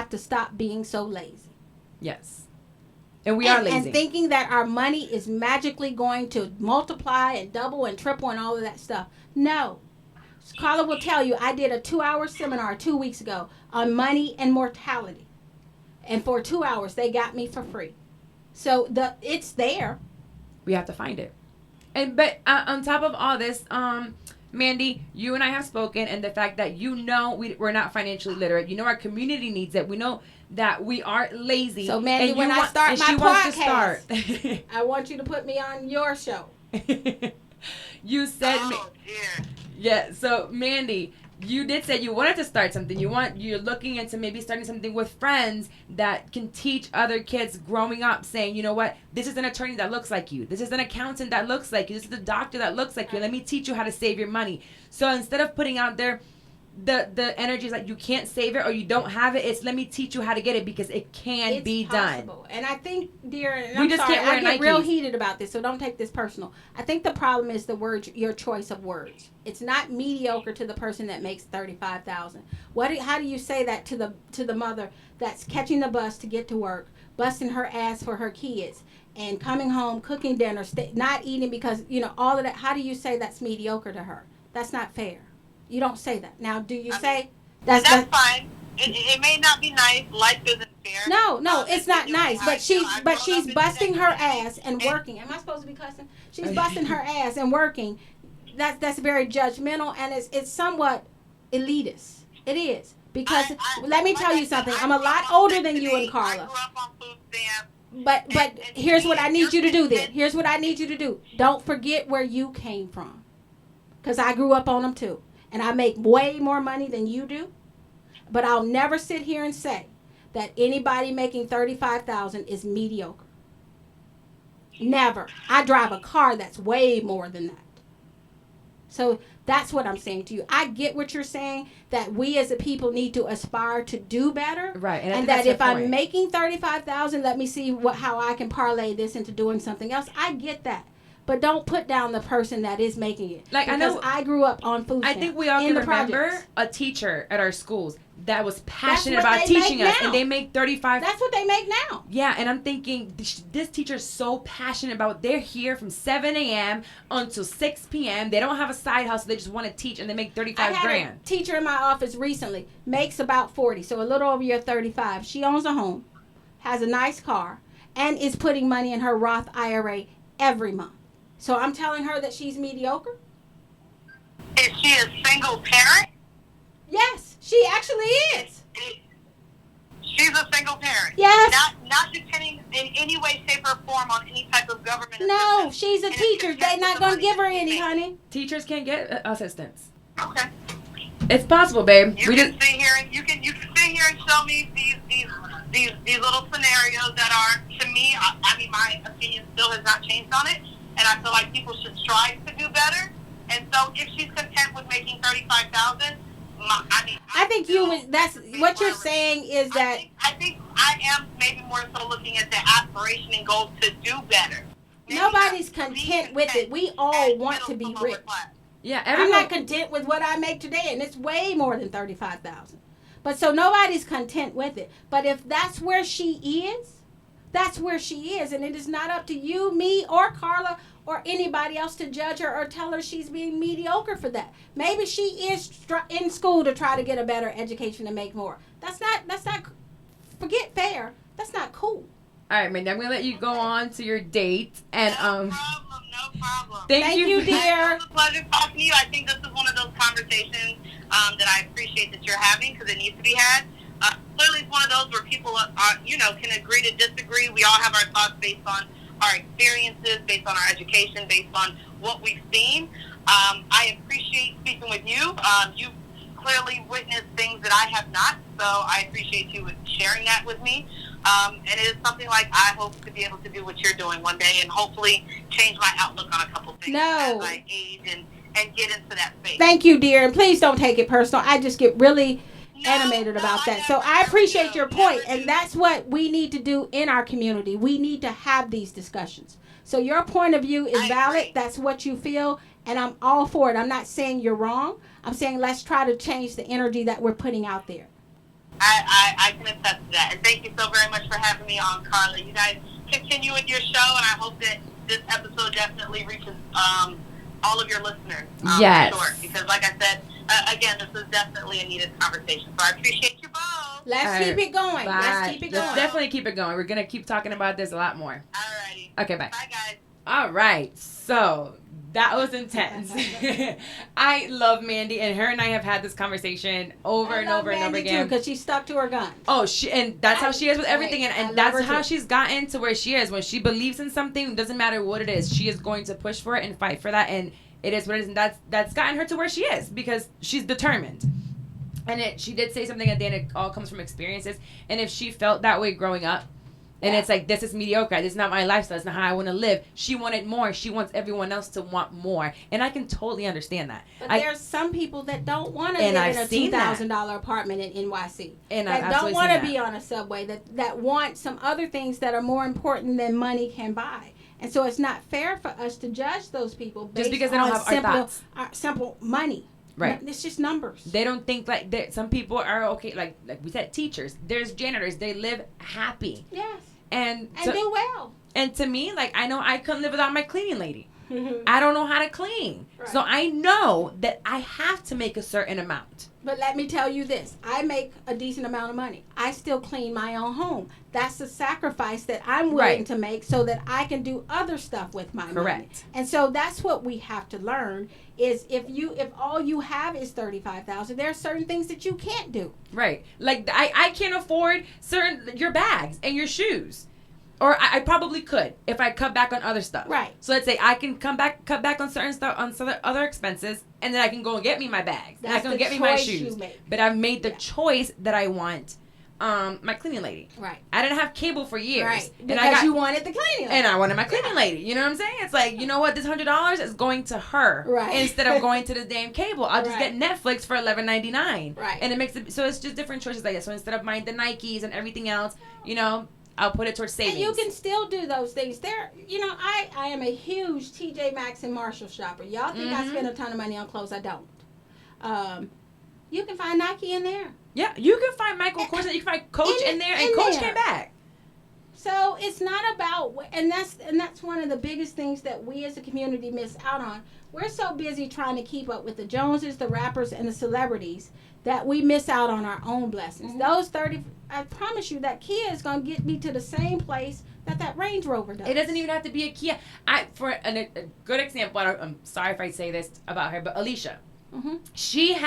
B: to stop being so lazy.
A: Yes. And we are lazy.
B: And thinking that our money is magically going to multiply and double and triple and all of that stuff. No. Carla will tell you, I did a 2-hour seminar 2 weeks ago on money and mortality. And for 2 hours, they got me for free. So it's there.
A: We have to find it. But on top of all this, Mandii, you and I have spoken, and the fact that we're not financially literate. You know our community needs it. We know that we are lazy.
B: So, Mandii,
A: and
B: when I start my
A: she wants to
B: podcast,
A: start.
B: I want you to put me on your show.
A: You said,
C: oh, dear.
A: yeah. So, Mandii, you did say you wanted to start something. You're looking into maybe starting something with friends that can teach other kids growing up, saying, you know what, this is an attorney that looks like you. This is an accountant that looks like you. This is a doctor that looks like you. Let me teach you how to save your money. So instead of putting out there the energy is like you can't save it or you don't have it, it's let me teach you how to get it because it can be possible.
B: Done. And I think, dear, and
A: we
B: I'm
A: just
B: sorry,
A: can't wear
B: I get
A: Nikes.
B: real heated about this, so don't take this personal. I think the problem is the word, your choice of words. It's not mediocre to the person that makes $35,000. How do you say that to the mother that's catching the bus to get to work, busting her ass for her kids, and coming home, cooking dinner, not eating because, all of that? How do you say that's mediocre to her? That's not fair. You don't say that. Now, do you say
C: that's fine? It may not be nice. Life isn't fair.
B: No, it's not nice. But she's busting her ass and working. Am I supposed to be cussing? She's busting her ass and working. That's very judgmental, and it's somewhat elitist. It is because let me tell you something. I'm a lot older than you and Carla.
C: I grew up on food stamps.
B: But here's what I need you to do. Then here's what I need you to do. Don't forget where you came from, because I grew up on them too. And I make way more money than you do. But I'll never sit here and say that anybody making $35,000 is mediocre. Never. I drive a car that's way more than that. So that's what I'm saying to you. I get what you're saying, that we as a people need to aspire to do better.
A: Right.
B: And that if I'm making $35,000, let me see how I can parlay this into doing something else. I get that. But don't put down the person that is making it.
A: Like, I know
B: I grew up on food stamps.
A: I think we all can remember a teacher at our schools that was passionate about teaching us, and they make $35.
B: That's what they make now.
A: Yeah, and I'm thinking, this teacher's so passionate about, they're here from 7 a.m. until 6 p.m. They don't have a side hustle. They just want to teach, and they make $35,000.
B: I had a teacher in my office recently, makes about 40, so a little over your 35. She owns a home, has a nice car, and is putting money in her Roth IRA every month. So I'm telling her that she's mediocre?
C: Is she a single parent?
B: Yes, she actually is.
C: She's a single parent.
B: Yes.
C: Not depending in any way, shape, or form on any type of government
B: No,
C: assistance.
B: she's a teacher. They're not going to give her any, honey.
A: Teachers can't get assistance.
C: Okay.
A: It's possible, babe.
C: You can sit here and you can sit here and show me these little scenarios that are, to me, I mean, my opinion still has not changed on it. And I feel like people should strive to do better. And so, if she's content with making $35,000,
B: I think that's what you're saying is that.
C: I think I am maybe more so looking at the aspiration and goals to do better.
B: Nobody's content with it. We all want to be rich.
A: Yeah,
B: I'm not content with what I make today, and it's way more than $35,000. But so nobody's content with it. But if that's where she is. That's where she is, and it is not up to you, me, or Carla, or anybody else to judge her or tell her she's being mediocre for that. Maybe she is in school to try to get a better education and make more. That's not, forget fair. That's not cool.
A: All right, Mandii, I'm going to let you go on to your date. And,
C: No problem.
A: Thank you, dear.
C: It was a pleasure talking to you. I think this is one of those conversations that I appreciate that you're having because it needs to be had. Clearly, it's one of those where people can agree to disagree. We all have our thoughts based on our experiences, based on our education, based on what we've seen. I appreciate speaking with you. You've clearly witnessed things that I have not, so I appreciate you sharing that with me. And it is something like I hope to be able to do what you're doing one day and hopefully change my outlook on a couple things as I age and get into that space.
B: Thank you, dear. And please don't take it personal. I just get really animated about that. So I appreciate your point, and that's what we need to do in our community. We need to have these discussions. So your point of view is valid. That's what you feel, and I'm all for it. I'm not saying you're wrong. I'm saying let's try to change the energy that we're putting out there.
C: I can attest to that. And thank you so very much for having me on, Carla. You guys continue with your show, and I hope that this episode definitely reaches all of your listeners.
A: Yes.
C: For sure. Because like I said, again, this is definitely a needed conversation. So I appreciate you both.
B: Let's keep it going.
A: Bye.
B: Let's keep it going.
A: Let's definitely keep it going. We're going to keep talking about this a lot more.
C: Alrighty.
A: Okay, bye.
C: Bye, guys.
A: All right. So that was intense. I love Mandii, and her and I have had this conversation over and over and over again.
B: Because she stuck to her guns.
A: Oh, and that's how she is with everything, and that's how
B: too.
A: she's gotten to where she is. When she believes in something, it doesn't matter what it is, she is going to push for it and fight for that. And It is what it is, and that's gotten her to where she is because she's determined. And she did say something at the end. It all comes from experiences. And if she felt that way growing up, and it's like, this is mediocre. This is not my lifestyle. It's not how I want to live. She wanted more. She wants everyone else to want more. And I can totally understand that.
B: But there's some people that don't want to live in a $2,000 apartment in NYC. And that don't want to be on a subway. That want some other things that are more important than money can buy. And so it's not fair for us to judge those people based
A: just because they don't have
B: simple money.
A: Right.
B: It's just numbers.
A: They don't think like that. Some people are okay. Like we said, teachers. There's janitors. They live happy.
B: Yes.
A: And
B: do well.
A: And to me, like, I know I couldn't live without my cleaning lady. I don't know how to clean. Right. So I know that I have to make a certain amount.
B: But let me tell you this. I make a decent amount of money. I still clean my own home. That's a sacrifice that I'm willing to make so that I can do other stuff with my money. And so that's what we have to learn is if all you have is $35,000, there are certain things that you can't do. Right.
A: Like I can't afford your bags and your shoes. Or I probably could if I cut back on other stuff.
B: Right.
A: So let's say I can cut back on certain stuff, on some other expenses, and then I can go and get me my bags.
B: That's
A: and I can get me my shoes. But I've made the
B: yeah.
A: choice that I want my cleaning lady.
B: Right.
A: I didn't have cable for years.
B: Right. Because you wanted the cleaning lady.
A: And I wanted my cleaning lady. You know what I'm saying? It's like, you know what? This $100 is going to her.
B: Right.
A: Instead of going to the damn cable. I'll just get Netflix for $11.99.
B: Right.
A: And it makes it, so it's just different choices like that. So instead of buying the Nikes and everything else, you know, I'll put it towards savings.
B: And you can still do those things. I am a huge TJ Maxx and Marshall shopper. Y'all think I spend a ton of money on clothes? I don't. You can find Nike in there.
A: Yeah, you can find Michael Kors, you can find Coach in there, and Coach came back.
B: So it's not about, and that's one of the biggest things that we as a community miss out on. We're so busy trying to keep up with the Joneses, the rappers, and the celebrities that we miss out on our own blessings. Those 30, I promise you, that Kia is going to get me to the same place that Range Rover does.
A: It doesn't even have to be a Kia. For a good example, I'm sorry if I say this about her, but Alicia, she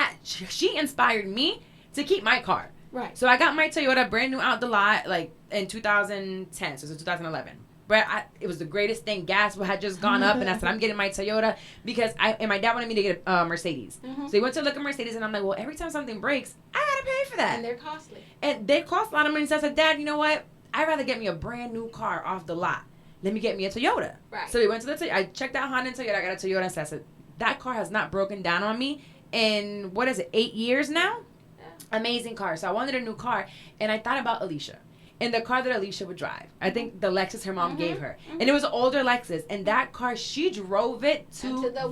A: inspired me to keep my car.
B: Right.
A: So I got my Toyota brand new out the lot like in 2010, so it was 2011. But it was the greatest thing. Gas had just gone up, and I said, I'm getting my Toyota because my dad wanted me to get a Mercedes. So he went to look at Mercedes, and I'm like, well, every time something breaks, I gotta pay for that.
B: And they're costly.
A: And they cost a lot of money. So I said, Dad, you know what? I'd rather get me a brand new car off the lot. Let me get me a Toyota.
B: Right.
A: So we went to the Toyota. I checked out Honda and Toyota. I got a Toyota. So I said, that car has not broken down on me in, 8 years now? Yeah. Amazing car. So I wanted a new car, and I thought about Alicia. And the car that Alicia would drive. I think the Lexus her mom gave her. And it was an older Lexus. And that car, she drove it to the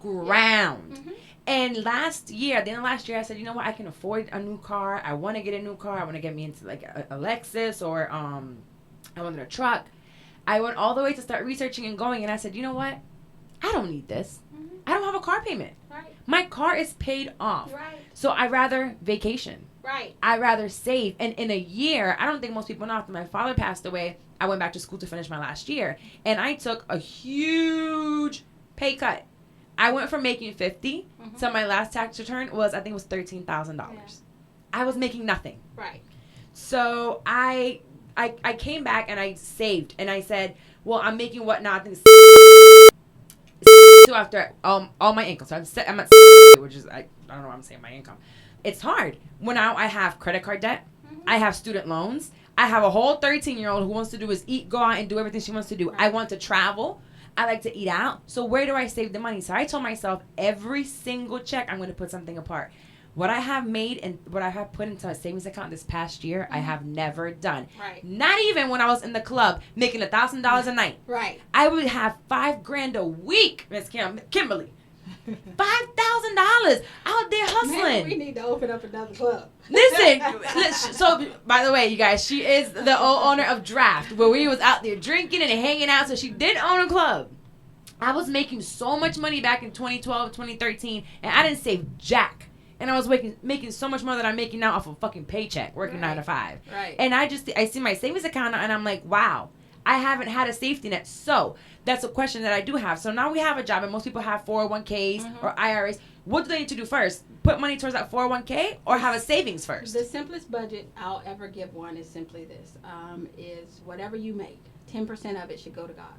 A: ground. Yeah. And at the end of last year, I said, you know what? I can afford a new car. I want to get a new car. I want to get me into like a Lexus or I wanted a truck. I went all the way to start researching and going. And I said, you know what? I don't need this. I don't have a car payment.
B: Right.
A: My car is paid off.
B: Right.
A: So I'd rather vacation.
B: Right.
A: I'd rather save. And in a year, I don't think most people know, after my father passed away, I went back to school to finish my last year. And I took a huge pay cut. I went from making $50 to my last tax return was, I think it was $13,000. Yeah. I was making nothing.
B: Right.
A: So I came back and I saved. And I said, well, I'm making what now? I think so after all my income. So I'm at which is, I don't know why I'm saying my income. It's hard. When now I have credit card debt. I have student loans. I have a whole 13-year-old who wants to do is eat, go out, and do everything she wants to do. Right. I want to travel. I like to eat out. So where do I save the money? So I told myself every single check, I'm going to put something apart. What I have made and what I have put into a savings account this past year, I have never done. Right. Not even when I was in the club making $1,000 a night.
B: Right.
A: I would have $5,000 a week, Miss Kimberly. $5,000 out there hustling.
B: Man, we need to open up another club.
A: Listen, so by the way, you guys, she is the owner of Draft, where we was out there drinking and hanging out. So she did own a club. I was making so much money back in 2012, 2013, and I didn't save jack. And I was making so much more than I'm making now off a fucking paycheck, working 9 to 5.
B: Right.
A: And I see my savings account and I'm like, wow, I haven't had a safety net. So that's a question that I do have. So now we have a job, and most people have 401ks or IRAs. What do they need to do first? Put money towards that 401k or have a savings first?
B: The simplest budget I'll ever give one is simply this, is whatever you make, 10% of it should go to God.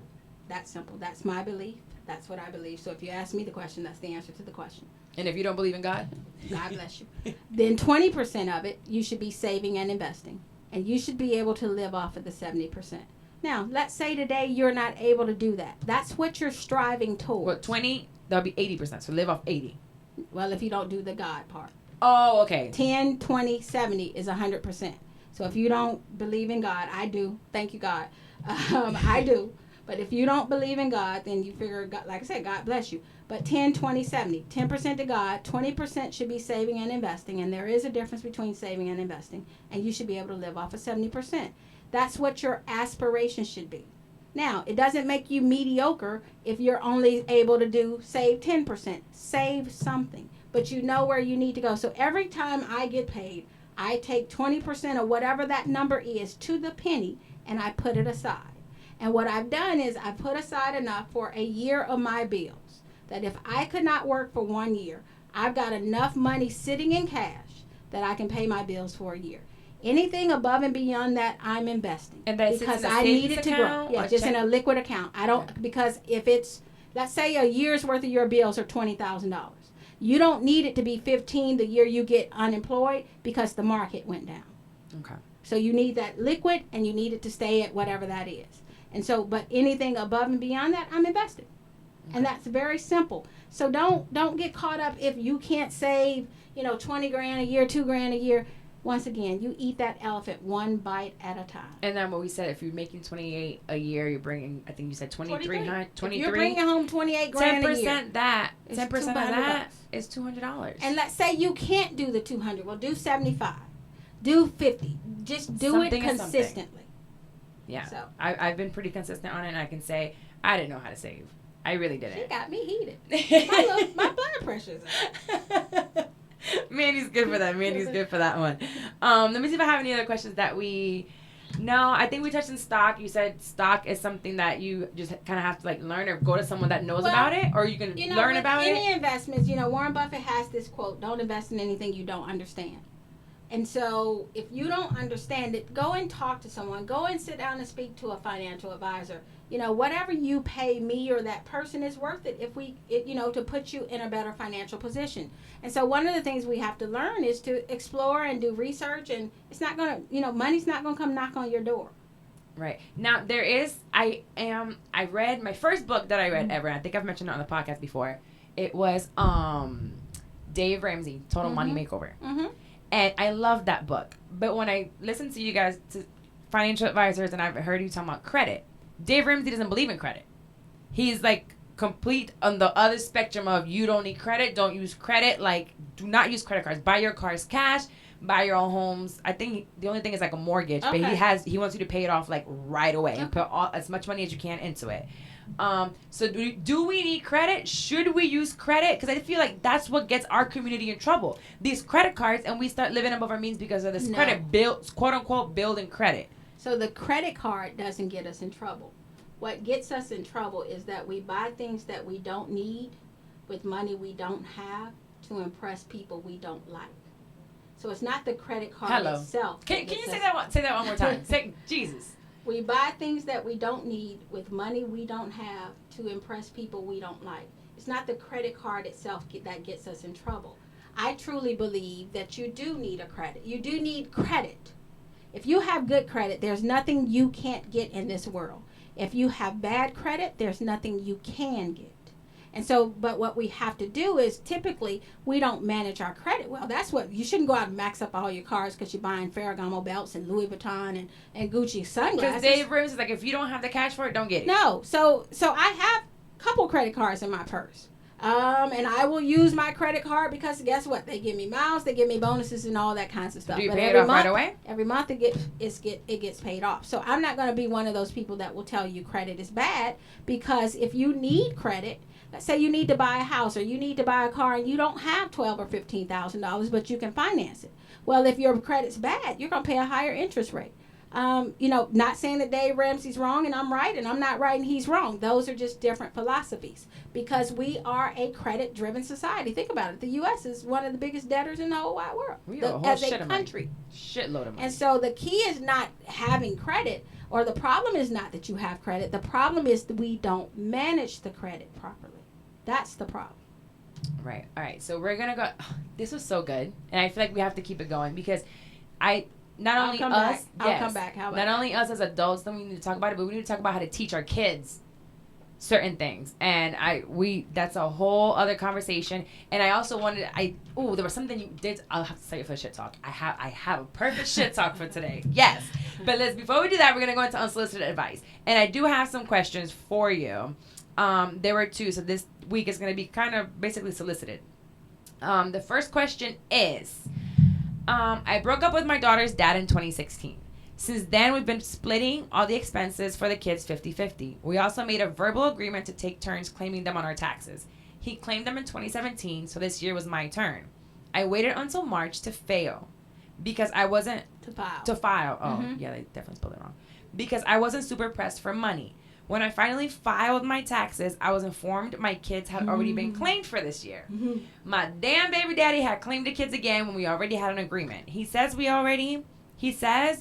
B: That's simple. That's my belief. That's what I believe. So if you ask me the question, that's the answer to the question.
A: And if you don't believe in God?
B: God bless you. Then 20% of it, you should be saving and investing. And you should be able to live off of the 70%. Now, let's say today you're not able to do that. That's what you're striving towards.
A: Well, 20, that'll be 80%. So live off 80.
B: Well, if you don't do the God part.
A: Oh, okay.
B: 10, 20, 70 is 100%. So if you don't believe in God, I do. Thank you, God. I do. But if you don't believe in God, then you figure, God, like I said, God bless you. But 10, 20, 70. 10% to God, 20% should be saving and investing. And there is a difference between saving and investing. And you should be able to live off of 70%. That's what your aspiration should be. Now, it doesn't make you mediocre if you're only able to save 10%. Save something. But you know where you need to go. So every time I get paid, I take 20% of whatever that number is to the penny, and I put it aside. And what I've done is I put aside enough for a year of my bills, that if I could not work for 1 year, I've got enough money sitting in cash that I can pay my bills for a year. Anything above and beyond that, I'm investing.
A: And that's
B: because I need it to grow. Yeah, just in a liquid account. I don't, because if it's, let's say a year's worth of your bills are $20,000. You don't need it to be 15 the year you get unemployed because the market went down.
A: Okay.
B: So you need that liquid, and you need it to stay at whatever that is. And so, but anything above and beyond that, I'm invested. Okay. And that's very simple. So don't get caught up if you can't save, 20 grand a year, 2 grand a year. Once again, you eat that elephant one bite at a time.
A: And then what we said, if you're making 28 a year, you're bringing, I think you said 23.
B: If you're bringing home 28 grand a year.
A: 10% that. 10% of that is $200.
B: And let's say you can't do the 200. Well, do 75. Do 50. Just do
A: something
B: it consistently.
A: Yeah.
B: So
A: I've been pretty consistent on it, and I can say I didn't know how to save. I really didn't.
B: She got me heated. My blood pressure's up.
A: Mandy's good for that. Mandy's good for that one. Let me see if I have any other questions that we... No, I think we touched on stock. You said stock is something that you just kind of have to learn or go to someone that knows about it, or you can learn about it.
B: Any investments, Warren Buffett has this quote, don't invest in anything you don't understand. And so if you don't understand it, go and talk to someone. Go and sit down and speak to a financial advisor. Whatever you pay me or that person is worth it to put you in a better financial position. And so one of the things we have to learn is to explore and do research, and it's not going to, money's not going to come knock on your door.
A: Right. Now, I read my first book that I read ever. I think I've mentioned it on the podcast before. It was Dave Ramsey, Total Money Makeover. Mm-hmm. And I love that book. But when I listen to you guys, to financial advisors, and I've heard you talking about credit, Dave Ramsey doesn't believe in credit. He's complete on the other spectrum of you don't need credit, don't use credit, do not use credit cards. Buy your cars cash, buy your own homes. I think the only thing is a mortgage,
B: okay.
A: But he wants you to pay it off right away and put as much money as you can into it. So do we need credit? Should we use credit? Because I feel that's what gets our community in trouble. These credit cards, and we start living above our means because of this credit build, quote unquote, building credit.
B: So the credit card doesn't get us in trouble. What gets us in trouble is that we buy things that we don't need with money we don't have to impress people we don't like. So it's not the credit card itself.
A: Can you say that one more time? Say Jesus.
B: We buy things that we don't need with money we don't have to impress people we don't like. It's not the credit card itself that gets us in trouble. I truly believe that you do need a credit. You do need credit. If you have good credit, there's nothing you can't get in this world. If you have bad credit, there's nothing you can get. And so, but what we have to do is typically we don't manage our credit well. That's what, you shouldn't go out and max up all your cars because you're buying Ferragamo belts and Louis Vuitton and Gucci sunglasses.
A: Because Dave Ramsey is if you don't have the cash for it, don't get it.
B: No. So I have a couple credit cards in my purse. And I will use my credit card because guess what? They give me miles, they give me bonuses and all that kinds of stuff.
A: Do you pay it off right away?
B: Every month it gets paid off. So I'm not going to be one of those people that will tell you credit is bad, because if you need credit, let's say you need to buy a house or you need to buy a car and you don't have $12,000 or $15,000, but you can finance it. Well, if your credit's bad, you're going to pay a higher interest rate. Not saying that Dave Ramsey's wrong and I'm right, and I'm not right and he's wrong. Those are just different philosophies, because we are a credit-driven society. Think about it. The U.S. is one of the biggest debtors in the whole wide world
A: as a country. Shitload of money.
B: And so the key is not having credit Or the problem is not that you have credit. The problem is that we don't manage the credit properly. That's the problem.
A: Right. All right. So we're gonna go. This was so good, and I feel like we have to keep it going because I'll come back. How about not only us as adults, then we need to talk about it, but we need to talk about how to teach our kids certain things. And that's a whole other conversation. And I also wanted, there was something you did. I'll have to say it for shit talk. I have a perfect shit talk for today. Yes. But before we do that, we're going to go into unsolicited advice. And I do have some questions for you. There were two. So this week is going to be kind of basically solicited. The first question is, I broke up with my daughter's dad in 2016. Since then, we've been splitting all the expenses for the kids 50-50. We also made a verbal agreement to take turns claiming them on our taxes. He claimed them in 2017, so this year was my turn. I waited until March to fail because I wasn't... To file. Oh, yeah, they definitely spelled it wrong. Because I wasn't super pressed for money. When I finally filed my taxes, I was informed my kids had already been claimed for this year. My damn baby daddy had claimed the kids again when we already had an agreement. He says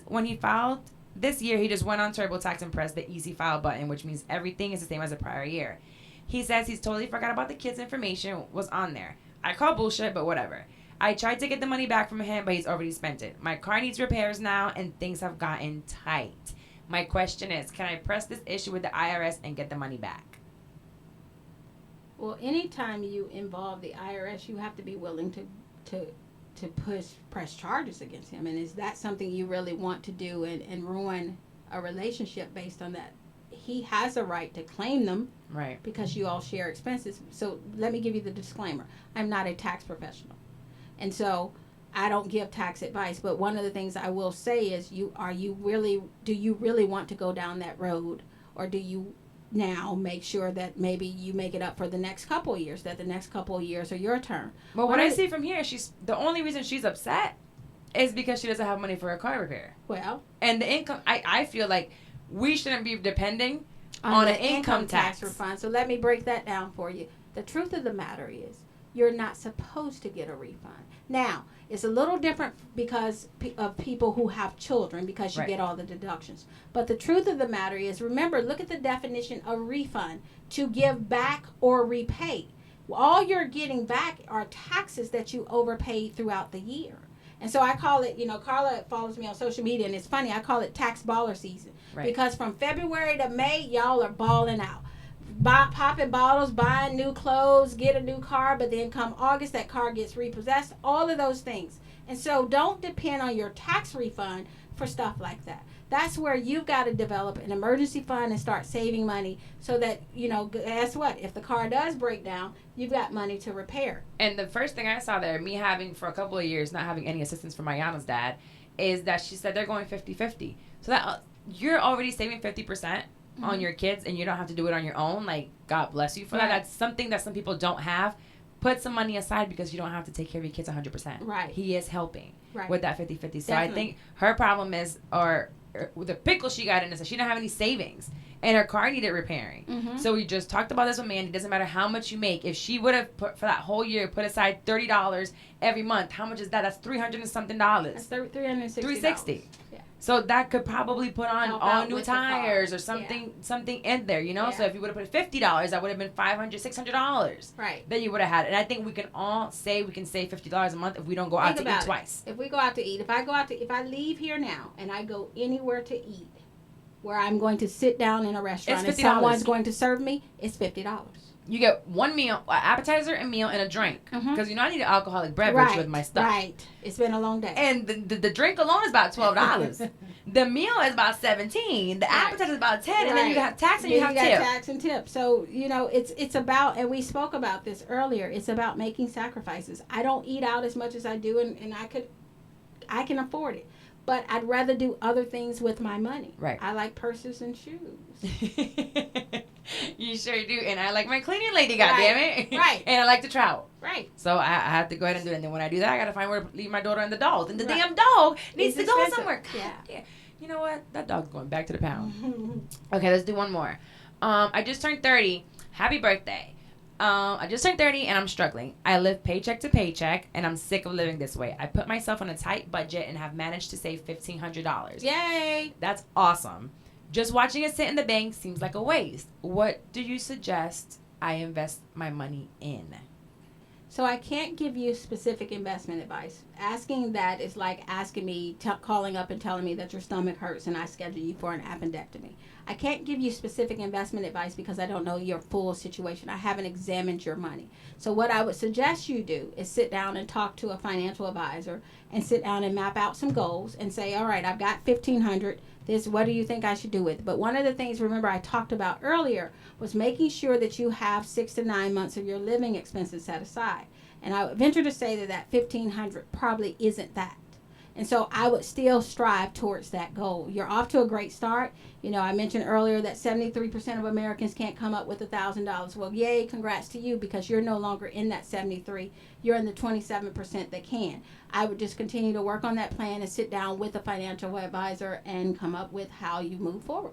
A: when he filed this year, he just went on TurboTax and pressed the easy file button, which means everything is the same as the prior year. He says he's totally forgot about the kids' information was on there. I call bullshit, but whatever. I tried to get the money back from him, but he's already spent it. My car needs repairs now, and things have gotten tight. My question is, can I press this issue with the IRS and get the money back?
B: Well, anytime you involve the IRS, you have to be willing to press charges against him. And is that something you really want to do and ruin a relationship based on that? He has a right to claim them,
A: right? Because
B: you all share expenses. So let me give you the disclaimer. I'm not a tax professional, and so I don't give tax advice. But one of the things I will say is, do you really want to go down that road, or do you now make sure that maybe you make it up for the next couple of years, that the next couple of years are your turn?
A: Well, what I see from here, the only reason she's upset is because she doesn't have money for her car repair.
B: Well,
A: and the income, I feel like we shouldn't be depending on an income tax
B: refund. So let me break that down for you. The truth of the matter is, you're not supposed to get a refund. Now, it's a little different because of people who have children, because you get all the deductions. But the truth of the matter is, remember, look at the definition of refund: to give back or repay. All you're getting back are taxes that you overpaid throughout the year. And so I call it, Carla follows me on social media, and it's funny, I call it tax baller season. Right. Because from February to May, y'all are balling out. Popping bottles, buying new clothes, get a new car, but then come August, that car gets repossessed, all of those things. And so don't depend on your tax refund for stuff like that. That's where you've got to develop an emergency fund and start saving money so that, guess what? If the car does break down, you've got money to repair.
A: And the first thing I saw there, me having for a couple of years, not having any assistance from Ayana's dad, is that she said they're going 50-50. So that you're already saving 50%. On your kids, and you don't have to do it on your own. Like, God bless you for that. That's something that some people don't have. Put some money aside because you don't have to take care of your kids 100%.
B: Right.
A: He is helping with that 50-50. So I think her problem is, or the pickle she got in is that she didn't have any savings, and her car needed repairing. So we just talked about this with Mandii. It doesn't matter how much you make. If she would have put for that whole year, put aside $30 every month, how much is that? That's $300 and something. That's
B: $360. Yeah.
A: So that could probably put on all new tires or something in there, So if you would have put $50, that would have been $500, $600.
B: Right.
A: That you would have had. And I think we can all say we can save $50 a month if we don't go out to eat twice.
B: If we go out to eat, if I leave here now and I go anywhere to eat, where I'm going to sit down in a restaurant and someone's going to serve me, it's $50.
A: You get one meal, an appetizer, a meal, and a drink. Because I need an alcoholic beverage with my stuff.
B: Right. It's been a long day.
A: And the drink alone is about $12. The meal is about $17. The appetizer is about $10. And then you got tax and you have tip.
B: Tax and tip. So, it's about, and we spoke about this earlier, it's about making sacrifices. I don't eat out as much as I do, and I can afford it. But I'd rather do other things with my money.
A: Right.
B: I like purses and shoes.
A: You sure do. And I like my cleaning lady, goddammit.
B: Right.
A: And I like to travel.
B: Right.
A: So I have to go ahead and do it. And then when I do that, I got to find where to leave my daughter and the dog. And the damn dog needs to go somewhere. Yeah. You know what? That dog's going back to the pound. Okay, let's do one more. I just turned 30. Happy birthday. I just turned 30 and I'm struggling. I live paycheck to paycheck and I'm sick of living this way. I put myself on a tight budget and have managed to save $1,500.
B: Yay!
A: That's awesome. Just watching it sit in the bank seems like a waste. What do you suggest I invest my money in?
B: So I can't give you specific investment advice. Asking that is like asking me, calling up and telling me that your stomach hurts and I schedule you for an appendectomy. I can't give you specific investment advice because I don't know your full situation. I haven't examined your money. So what I would suggest you do is sit down and talk to a financial advisor and sit down and map out some goals and say, all right, I've got $1,500. This, what do you think I should do with it? But one of the things, remember, I talked about earlier was making sure that you have 6 to 9 months of your living expenses set aside. And I would venture to say that that $1,500 probably isn't that. And so I would still strive towards that goal. You're off to a great start. You know, I mentioned earlier that 73% of Americans can't come up with $1,000. Well, yay, congrats to you, because you're no longer in that 73. You're in the 27% that can. I would just continue to work on that plan and sit down with a financial advisor and come up with how you move forward.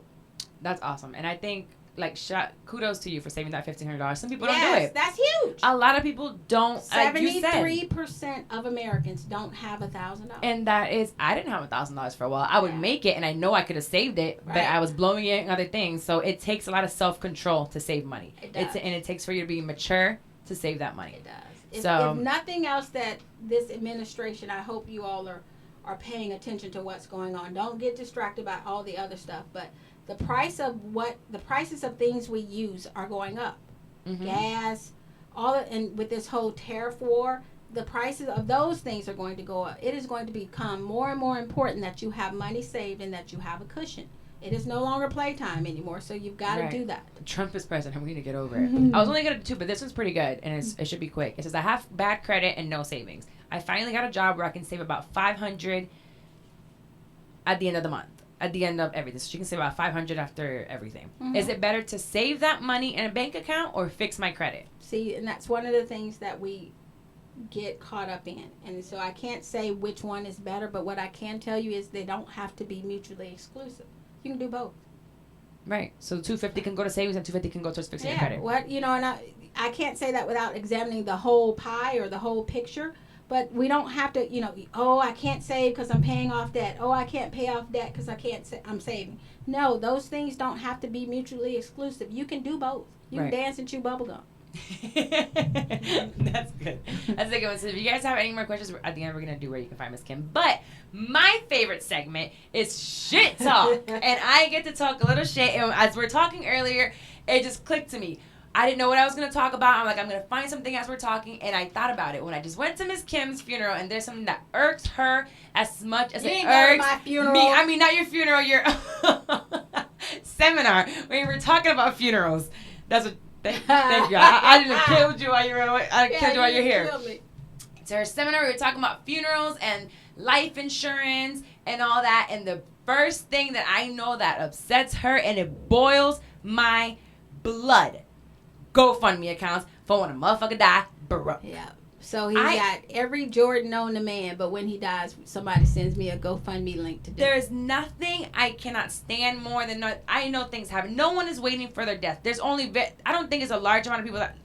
A: That's awesome. And I think, like, kudos to you for saving that $1,500. Some people don't do it.
B: That's huge.
A: A lot of people don't.
B: 73% of Americans don't have $1,000.
A: And that is, I didn't have $1,000 for a while. I would make it, and I know I could have saved it, but I was blowing it on other things. So it takes a lot of self-control to save money.
B: It does.
A: And it takes for you to be mature to save that money.
B: It does.
A: So
B: if nothing else, that this administration, I hope you all are paying attention to what's going on. Don't get distracted by all the other stuff, but the prices of things we use are going up. Mm-hmm. Gas, and with this whole tariff war, the prices of those things are going to go up. It is going to become more and more important that you have money saved and that you have a cushion. It is no longer playtime anymore, so you've got to do that.
A: Trump is president. We need to get over it. I was only going to do 2, but this one's pretty good, and it should be quick. It says, I have bad credit and no savings. I finally got a job where I can save about $500 at the end of the month. At the end of everything. So she can save about $500 after everything. Mm-hmm. Is it better to save that money in a bank account or fix my credit?
B: See, and that's one of the things that we get caught up in. And so I can't say which one is better, but what I can tell you is they don't have to be mutually exclusive. You can do both.
A: Right. So $250 can go to savings and $250 can go towards fixing your credit.
B: What, and I can't say that without examining the whole pie or the whole picture. But we don't have to, I can't save because I'm paying off debt. Oh, I can't pay off debt because I'm saving. No, those things don't have to be mutually exclusive. You can do both. You can dance and chew bubblegum.
A: That's good. That's a good one. So if you guys have any more questions, at the end we're going to do where you can find Miss Kim. But my favorite segment is shit talk. And I get to talk a little shit. And as we're talking earlier, it just clicked to me. I didn't know what I was going to talk about. I'm like, I'm going to find something as we're talking. And I thought about it when I just went to Miss Kim's funeral. And there's something that irks her as much as it irks
B: my funeral.
A: me. I mean, not your funeral, your seminar. We were talking about funerals. That's what. Thank you. I didn't killed you while you were. I killed you while you're here. So her seminar, we were talking about funerals and life insurance and all that. And the first thing that I know that upsets her and it boils my blood. GoFundMe accounts for when a motherfucker die broke.
B: Yeah. So he got every Jordan known to man, but when he dies, somebody sends me a GoFundMe link to do.
A: There's nothing I cannot stand more than I know things happen. No one is waiting for their death. There's only I don't think it's a large amount of people that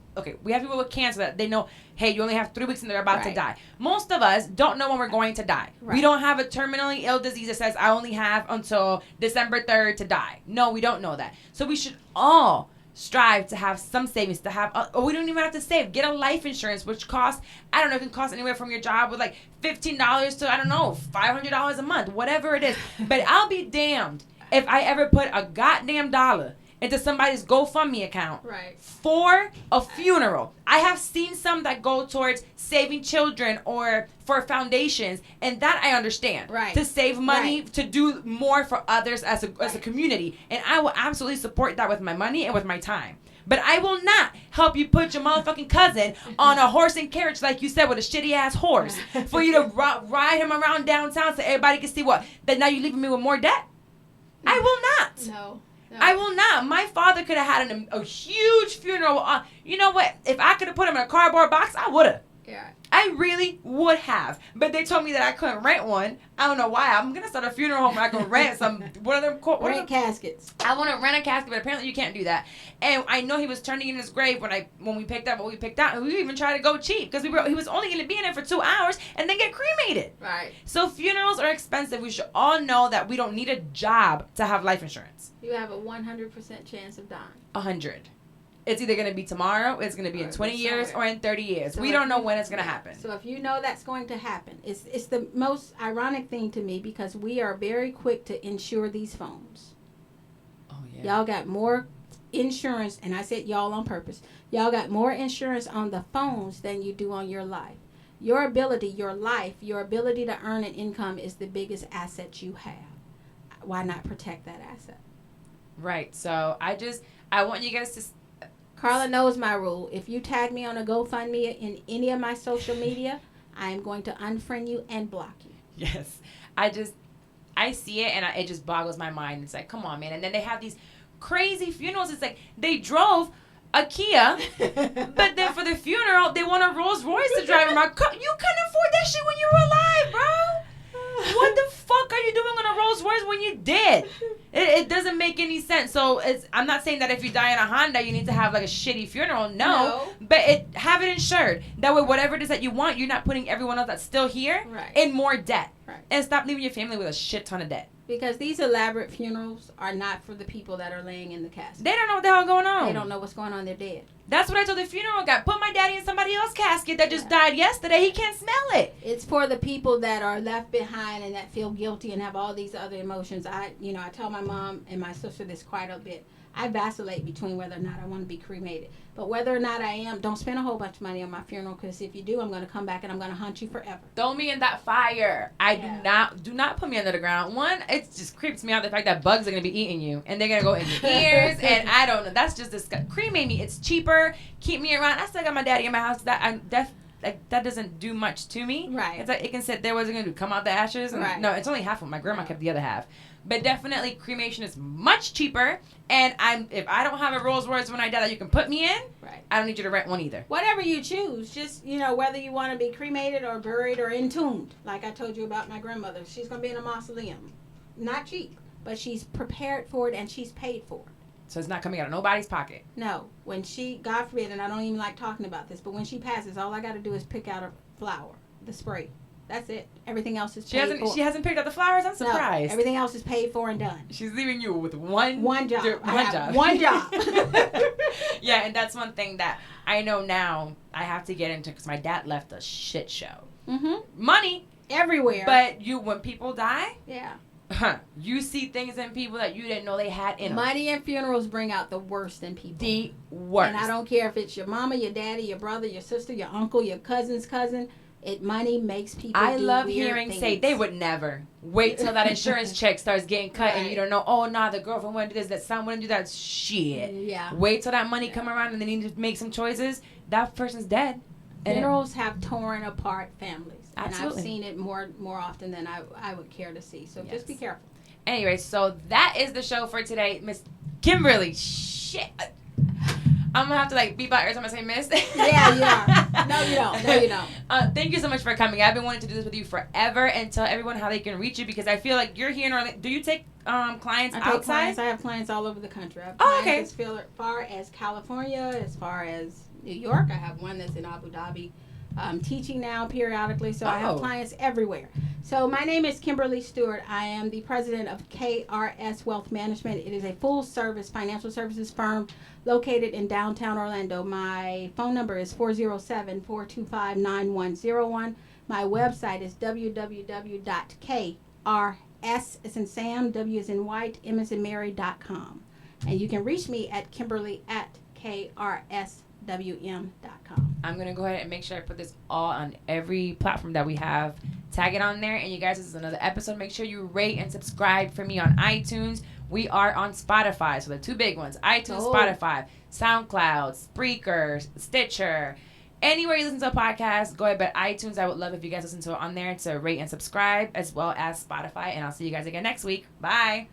A: we have people with cancer that they know, hey, you only have 3 weeks and they're about to die. Most of us don't know when we're going to die. Right. We don't have a terminally ill disease that says I only have until December 3rd to die. No, we don't know that. So we should all strive to have some savings, to have, we don't even have to save. Get a life insurance, which costs, I don't know, it can cost anywhere from your job with like $15 to, I don't know, $500 a month, whatever it is. But I'll be damned if I ever put a goddamn dollar into somebody's GoFundMe account for a funeral. I have seen some that go towards saving children or for foundations, and that I understand. To save money, to do more for others as a community. And I will absolutely support that with my money and with my time. But I will not help you put your motherfucking cousin on a horse and carriage, like you said, with a shitty-ass horse, for you to ride him around downtown so everybody can see what? That now you're leaving me with more debt? I will not.
B: No.
A: I will not. My father could have had a huge funeral. You know what? If I could have put him in a cardboard box, I would have.
B: Yeah.
A: I really would have. But they told me that I couldn't rent one. I don't know why. I'm going to start a funeral home where I can rent some,
B: rent caskets.
A: I want to rent a casket, but apparently you can't do that. And I know he was turning in his grave when we picked up what we picked out. And we even tried to go cheap because he was only going to be in there for 2 hours and then get cremated.
B: Right.
A: So funerals are expensive. We should all know that we don't need a job to have life insurance.
B: You have a 100% chance of dying.
A: 100. It's either going to be tomorrow, it's going to be in 20 years, or in 30 years. So we don't know when it's going to happen.
B: So if you know that's going to happen, it's the most ironic thing to me because we are very quick to insure these phones.
A: Oh, yeah.
B: Y'all got more insurance, and I said y'all on purpose. Y'all got more insurance on the phones than you do on your life. Your ability to earn an income is the biggest asset you have. Why not protect that asset?
A: Right. So I want you guys to...
B: Carla knows my rule. If you tag me on a GoFundMe in any of my social media, I am going to unfriend you and block you.
A: Yes. I see it and it just boggles my mind. It's like, come on, man. And then they have these crazy funerals. It's like they drove a Kia, but then for the funeral, they want a Rolls Royce to drive around. You couldn't afford that shit when you were alive, bro. What the fuck are you doing on a Rolls Royce when you dead? It doesn't make any sense. So I'm not saying that if you die in a Honda, you need to have like a shitty funeral. No. But have it insured. That way, whatever it is that you want, you're not putting everyone else that's still here in more debt.
B: Right.
A: And stop leaving your family with a shit ton of debt.
B: Because these elaborate funerals are not for the people that are laying in the casket.
A: They don't know what the hell going on.
B: They don't know what's going on. They're dead.
A: That's what I told the funeral guy. Put my daddy in somebody else's casket that just died yesterday. He can't smell it.
B: It's for the people that are left behind and that feel guilty and have all these other emotions. I tell my mom and my sister this quite a bit. I vacillate between whether or not I want to be cremated. But whether or not I am, don't spend a whole bunch of money on my funeral because if you do, I'm going to come back and I'm going to hunt you forever.
A: Throw me in that fire. Do not put me under the ground. One, it just creeps me out the fact that bugs are going to be eating you and they're going to go in your ears and I don't know. That's just disgusting. Cremate me. It's cheaper. Keep me around. I still got my daddy in my house. That doesn't do much to me.
B: Right.
A: It's like it can sit there. What's it going to do? Come out the ashes? And
B: right.
A: No, it's only half of them. My grandma kept the other half. But definitely cremation is much cheaper. And if I don't have a Rolls Royce when I die that you can put me in, I don't need you to rent one either.
B: Whatever you choose, just, whether you want to be cremated or buried or entombed. Like I told you about my grandmother. She's going to be in a mausoleum. Not cheap, but she's prepared for it and she's paid for it.
A: So it's not coming out of nobody's pocket.
B: No. When she, God forbid, and I don't even like talking about this, but when she passes, all I got to do is pick out a flower, the spray. That's it. Everything else is paid for.
A: She hasn't picked out the flowers? I'm surprised.
B: No, everything else is paid for and done.
A: She's leaving you with one job.
B: One job.
A: Yeah, and that's one thing that I know now I have to get into because my dad left a shit show.
B: Mm-hmm.
A: Money.
B: Everywhere.
A: But when people die,
B: yeah,
A: you see things in people that you didn't know they had in them.
B: Money and funerals bring out the worst in people.
A: The worst.
B: And I don't care if it's your mama, your daddy, your brother, your sister, your uncle, your cousin's cousin. Money makes people
A: I
B: do
A: love
B: weird
A: hearing
B: things.
A: say they would never wait till that insurance check starts getting cut and you don't know, oh, nah, the girlfriend wouldn't do this, that son wouldn't do that. Shit.
B: Yeah.
A: Wait till that money come around and they need to make some choices. That person's dead.
B: Funerals have torn apart families.
A: Absolutely.
B: And I've seen it more often than I would care to see. So just be careful.
A: Anyway, so that is the show for today. Miss Kimberly, shit. I'm going to have to beep out every time I say miss.
B: Yeah, you are. No, you don't.
A: Thank you so much for coming. I've been wanting to do this with you forever and tell everyone how they can reach you because I feel like you're here in Orlando. Do you take clients outside?
B: I have clients all over the country. I have
A: clients
B: as far as California, as far as New York. I have one that's in Abu Dhabi. I'm teaching now periodically, so I have clients everywhere. So my name is Kimberly Stewart. I am the president of KRS Wealth Management. It is a full-service financial services firm located in downtown Orlando. My phone number is 407-425-9101. My website is www.krs as in Sam, W as in White, M as in Mary.com. And you can reach me at Kimberly@KRSWM.com.
A: I'm going to go ahead and make sure I put this all on every platform that we have. Tag it on there. And you guys, this is another episode. Make sure you rate and subscribe for me on iTunes. We are on Spotify. So the two big ones, iTunes, Spotify, SoundCloud, Spreaker, Stitcher. Anywhere you listen to a podcast, go ahead. But iTunes, I would love if you guys listen to it on there to rate and subscribe as well as Spotify. And I'll see you guys again next week. Bye.